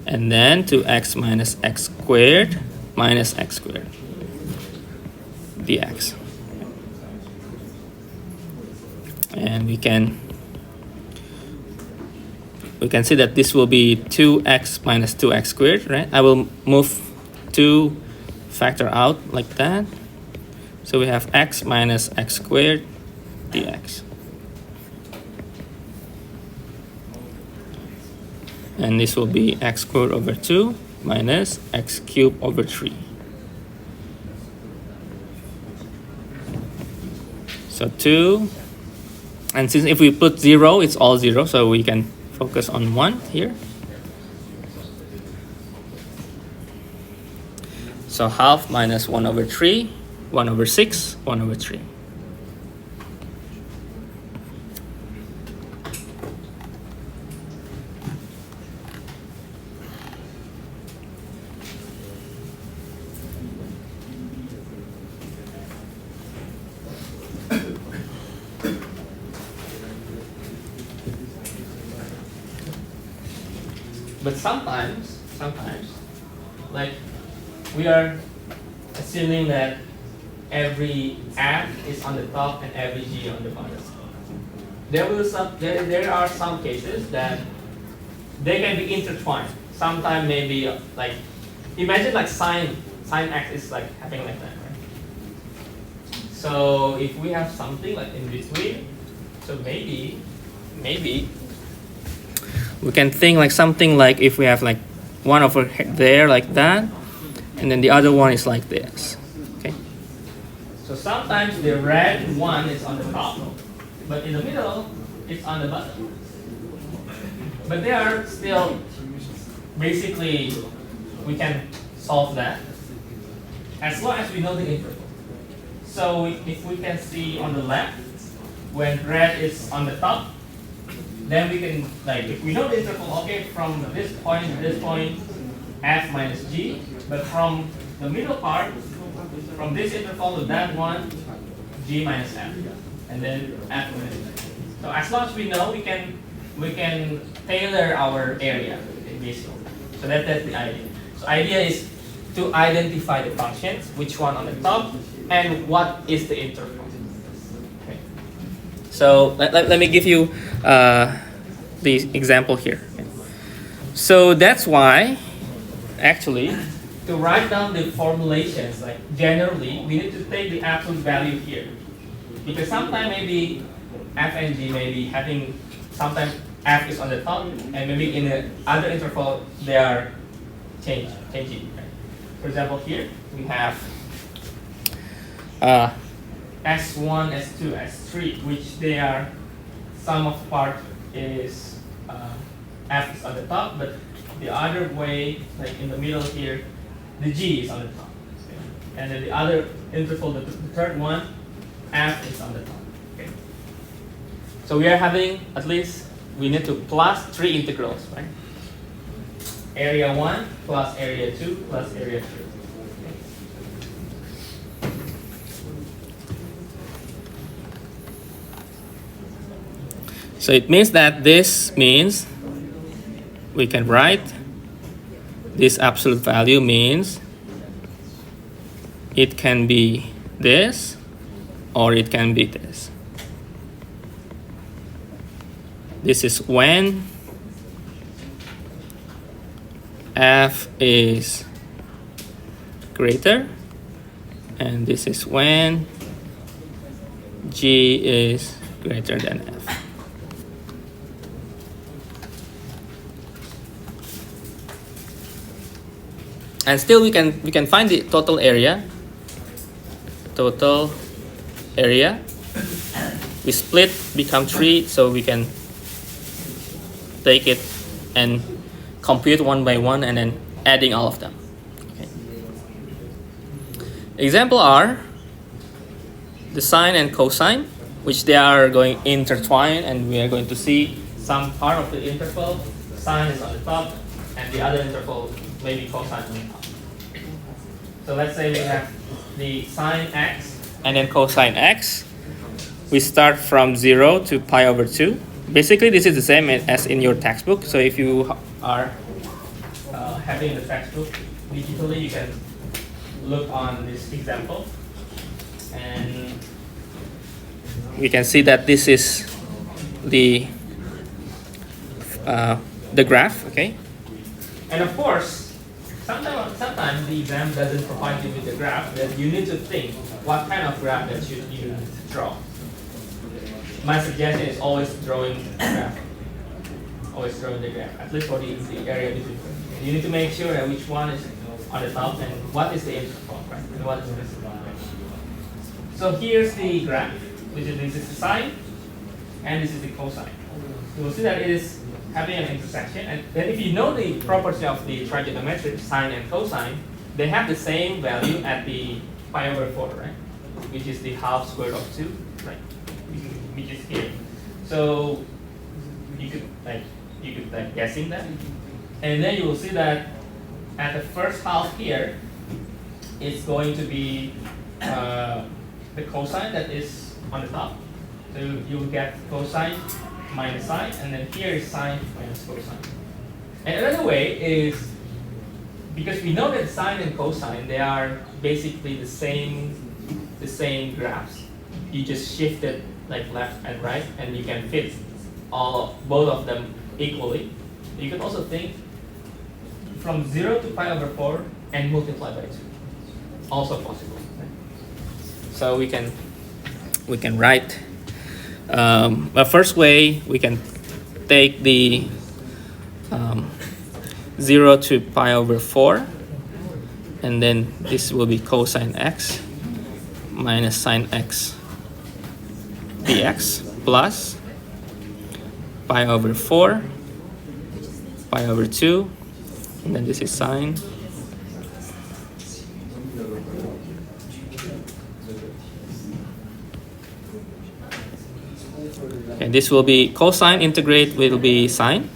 And then 2x minus x squared minus x squared dx. And we can see that this will be 2x minus 2x squared, right? I will move 2 factor out like that. So we have x minus x squared dx. And this will be x squared over 2 minus x cubed over 3. So 2. And since if we put 0, it's all 0, so we can focus on 1 here. So half minus 1 over 3, 1 over 6, 1 over 3. But sometimes, like we are assuming that every f is on the top and every g on the bottom. There are some cases that they can be intertwined. Sometimes maybe like imagine like sine x is like happening like that, right? So if we have something like in between, so maybe we can think like something like if we have like 1 over there like that, and then the other one is like this. Okay. So sometimes the red one is on the top, but in the middle it's on the bottom. But they are still basically, we can solve that as long as we know the interval. So if we can see on the left, when red is on the top, then we can, like, if we know the interval, okay, from this point to this point, f minus g, but from the middle part, from this interval to that one, g minus f, and then f minus f. So as long as we know, we can tailor our area, basically. So that's the idea. So idea is to identify the functions, which one on the top, and what is the interval. Okay. So let me give you the example here. Okay. So that's why, actually, to write down the formulations, like generally, we need to take the absolute value here. Because sometimes maybe f and g may be having, sometimes f is on the top, and maybe in the other interval they are changing. Right? For example, here we have S1, S2, S3, which they are, sum of part is f is on the top, but the other way, like in the middle here, the g is on the top. Okay? And then the other interval, the third one, f is on the top. Okay? So we are having, at least, we need to plus 3 integrals, right? Area 1 plus area 2 plus area 3. So it means that this means we can write this absolute value means it can be this or it can be this. This is when f is greater, and this is when g is greater than f. And still we can find the total area. Total area. We split, become 3, so we can take it and compute one by one and then adding all of them. Okay. Example are the sine and cosine, which they are going intertwined, and we are going to see some part of the interval. Sine is on the top, and the other interval maybe cosine on the top. So let's say we have the sine x and then cosine x. We start from 0 to pi over 2. Basically, this is the same as in your textbook. So if you are having the textbook digitally, you can look on this example. And we can see that this is the graph, okay? And of course, sometimes the exam doesn't provide you with the graph, that you need to think what kind of graph that you draw. My suggestion is always drawing the graph. Always drawing the graph, at least for the area between. You need to make sure that which one is on the top and what is the interval, right? And what is this? So here's the graph, which is this is the sine, and this is the cosine. You will see that it is having an intersection, and then if you know the property of the trigonometric sine and cosine, they have the same value at the pi over 4, right? Which is the half square of 2, right? Which is here. So you could guessing that, and then you will see that at the first half here, it's going to be the cosine that is on the top. So you will get cosine minus sine, and then here is sine minus cosine. And another way is, because we know that sine and cosine, they are basically the same graphs. You just shift it like left and right, and you can fit both of them equally. You can also think from 0 to pi over 4 and multiply by 2. Also possible. So we can write. The first way, we can take the 0 to pi over 4 and then this will be cosine x minus sine x dx plus pi over 4 pi over 2, and then this is sine and this will be cosine integrate will be sine.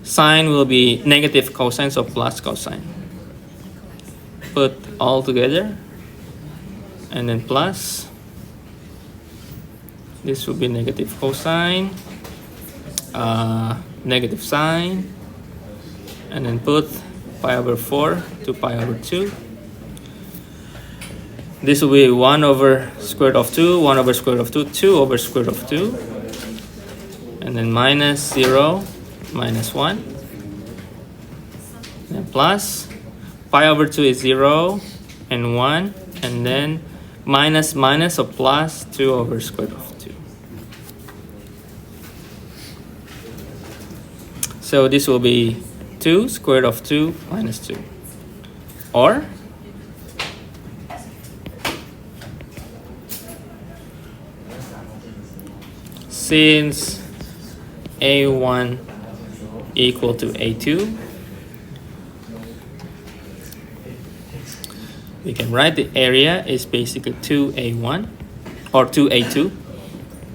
Sine will be negative cosine, so plus cosine. Put all together and then plus. This will be negative cosine, negative sine, and then put pi over 4 to pi over 2. This will be 1 over square root of 2, 1 over square root of 2, 2 over square root of 2, and then minus 0, minus 1, and plus pi over 2 is 0 and 1, and then minus minus, so plus 2 over square root of 2. So this will be 2 square root of 2 minus 2, or since A1 equal to A2, we can write the area is basically 2A1 or 2A2.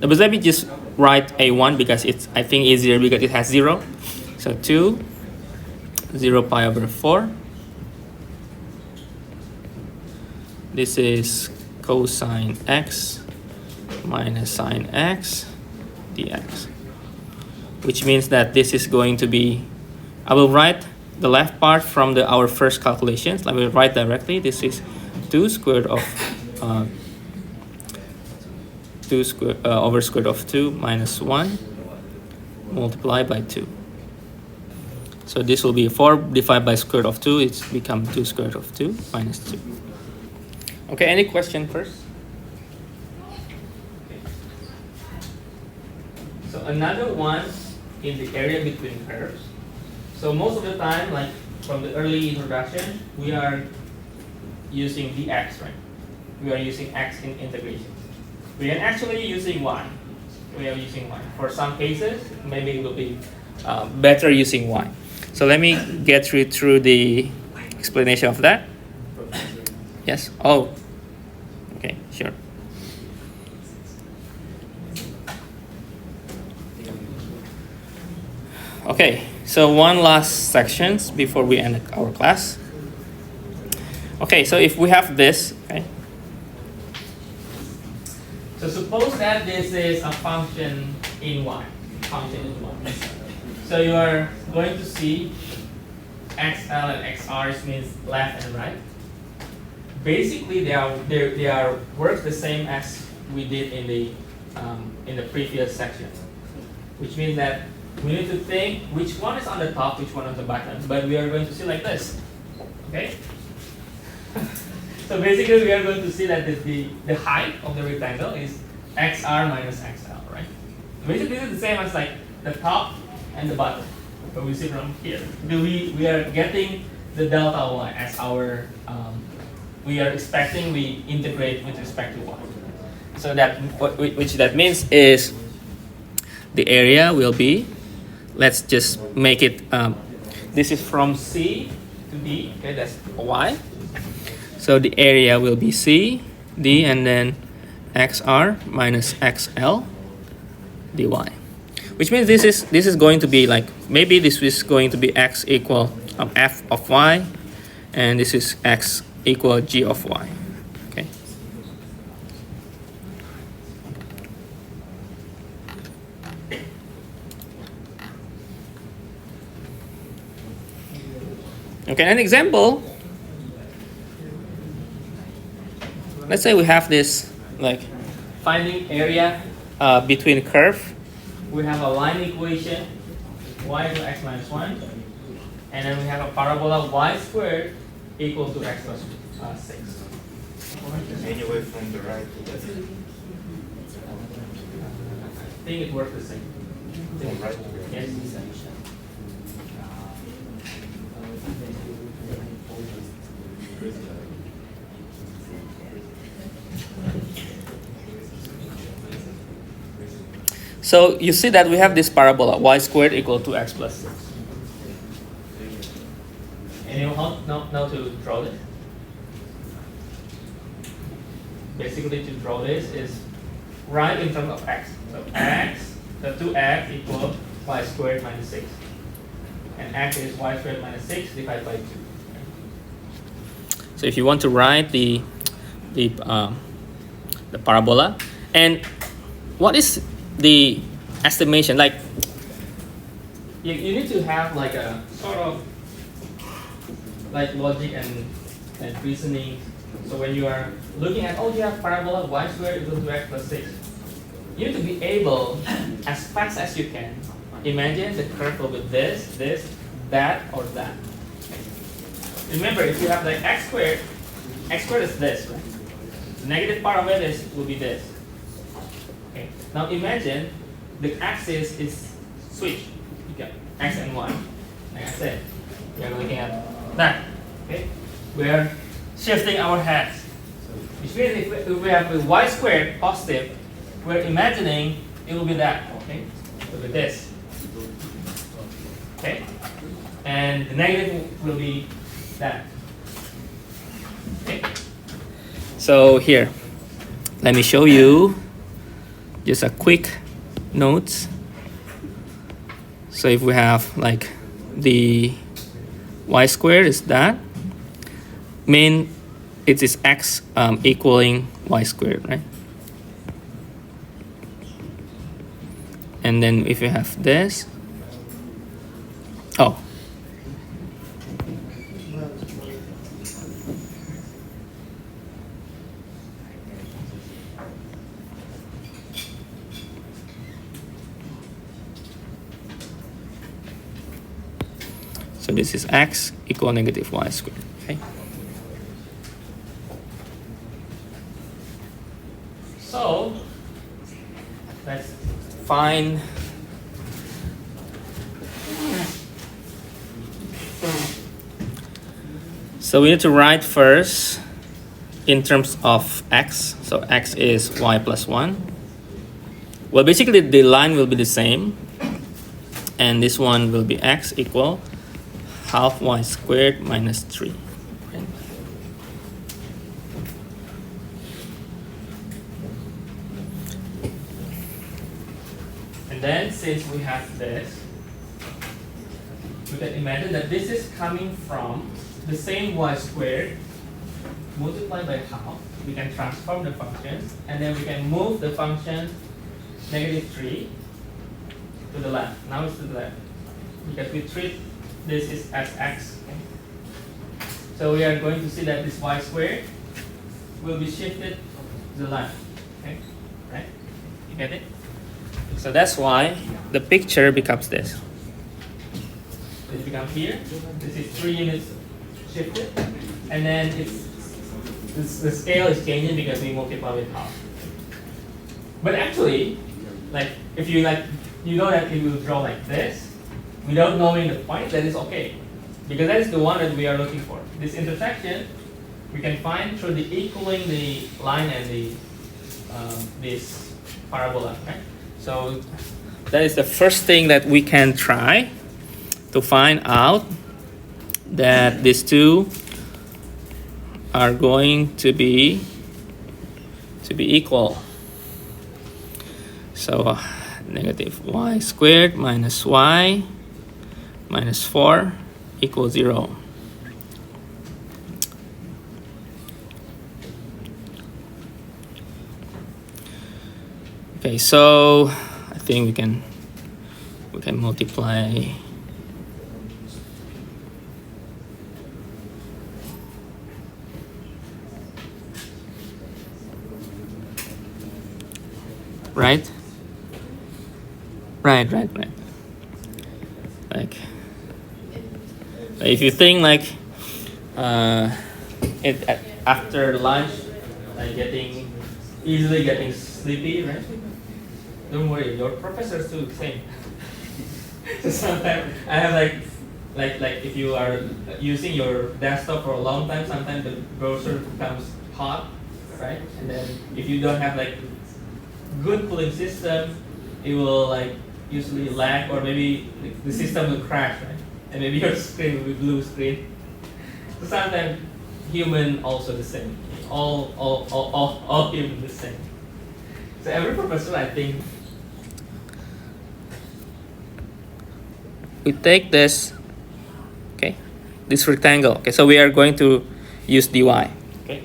But let me just write A1 because it's, I think, easier because it has 0. So 2, 0 pi over 4. This is cosine x minus sine x dx, which means that this is going to be, I will write the left part from our first calculations. I will write directly. This is 2 squared of 2 square over square root of 2 minus 1 multiplied by 2. So this will be 4 divided by square root of 2. It's become 2 square root of 2 minus 2. Okay, any question first? So another one in the area between curves. So most of the time, like from the early introduction, we are using dx, right? We are using x in integration. We are actually using y. We are using y. For some cases, maybe it will be better using y. So let me get through the explanation of that. Yes? Oh, okay, sure. Okay, so one last section before we end our class. Okay, so if we have this, okay. So suppose that this is a function in y. So you are going to see XL and XR means left and right. Basically, they are works the same as we did in the previous section, which means that we need to think which one is on the top, which one on the bottom. But we are going to see like this. Okay. So basically, we are going to see that the height of the rectangle is XR minus XL, right? Basically, this is the same as like the top and the bottom. But we see from here, we are getting the delta y as our we are expecting we integrate with respect to y. So that which that means is the area will be, let's just make it this is from C to D, okay, that's y. So the area will be C, D, and then XR minus XL dy. Which means this is going to be like, maybe this is going to be x equal f of y, and this is x equal g of y. Okay. Okay, an example. Let's say we have this, like, finding area between curve. We have a line equation, y equal x minus 1, and then we have a parabola y squared equal to x plus 6. Anyway, from the right to left. I think it works the same. From right to left. Yes. So you see that we have this parabola, y squared equal to x plus 6. And you know how now to draw this? Basically, to draw this is write in terms of x. So x, the 2x equal y squared minus 6. And x is y squared minus 6 divided by 2. So if you want to write the parabola, and what is the estimation? Like you need to have like a sort of like logic and reasoning. So when you are looking at, you have parabola y squared equal to x plus 6, you need to be able, as fast as you can, imagine the curve will be this, that, or that. Remember, if you have like x squared is this, right? The negative part of it will be this. Okay. Now imagine the axis is switched. You got x and y. Like I said, we are looking at that. Okay. We are shifting our heads. Which means if we have a y squared positive, we're imagining it will be that. Okay. It will be this. Okay. And the negative will be that. Okay. So here, let me show you just a quick notes. So if we have like the y squared is that, mean it is x equaling y squared, right? And then if you have this, so this is x equal negative y squared. Okay. So let's find so we need to write first in terms of x. So x is y plus 1. Well, basically the line will be the same, and this one will be x equal half y squared minus 3. Okay. And then since we have this, we can imagine that this is coming from the same y squared multiplied by half. We can transform the functions, and then we can move the function negative 3 to the left. Now it's to the left because we treat this is as x. Okay? So we are going to see that this y squared will be shifted to the left. Okay, right? You get it? So that's why the picture becomes this. It becomes here. This is 3 units shifted, and then the scale is changing because we multiply with half. But actually, like if you you know that it will draw like this without knowing the point, that is okay, because that is the one that we are looking for. This intersection we can find through the equaling the line and the this parabola. Right? So that is the first thing that we can try to find out that these two are going to be equal. So negative y squared minus y minus 4 equals 0. Okay, so I think we can multiply right. Like if you think like after lunch, like easily getting sleepy, right? Don't worry, your professors do the same. So sometimes I have like if you are using your desktop for a long time, sometimes the browser becomes hot, right? And then if you don't have like good cooling system, it will like usually lag, or maybe the system will crash, right? And maybe your screen will be blue screen. So sometimes human also the same. All human the same. So every professor, I think, we take this, okay, this rectangle. Okay, so we are going to use dy. Okay.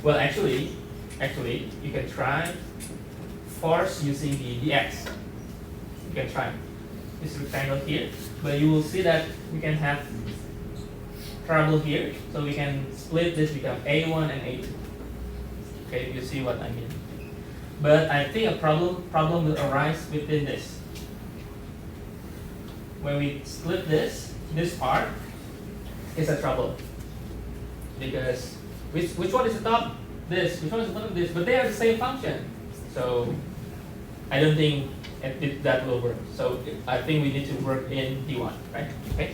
Well, actually, you can try force using the dx. You can try this rectangle here, but you will see that we can have trouble here. So we can split this, become a1 and a2. Okay, you see what I mean. But I think a problem will arise within this. When we split this part is a trouble, because which one is the top? This. Which one is the bottom? This. But they are the same function, so I don't think that will work. So I think we need to work in D1, right? Okay.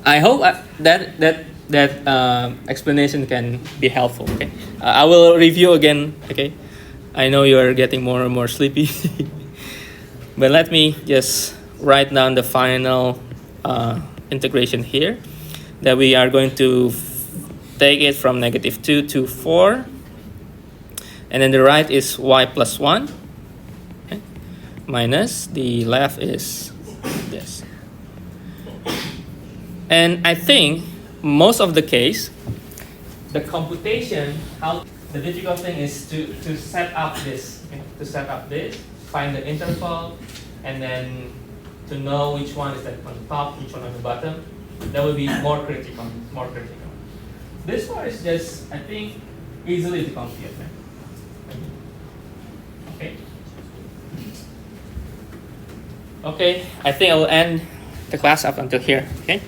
I hope that explanation can be helpful. Okay. I will review again. Okay. I know you are getting more and more sleepy. But let me just write down the final integration here, that we are going to take it from -2 to 4, and then the right is y plus 1, okay, minus the left is this. And I think most of the case, the computation, the difficult thing is to set up this, okay, find the interval, and then to know which one is on the top, which one on the bottom. That will be more critical. This part is just, I think, easily to compute. Okay. Okay, I think I will end the class up until here. Okay.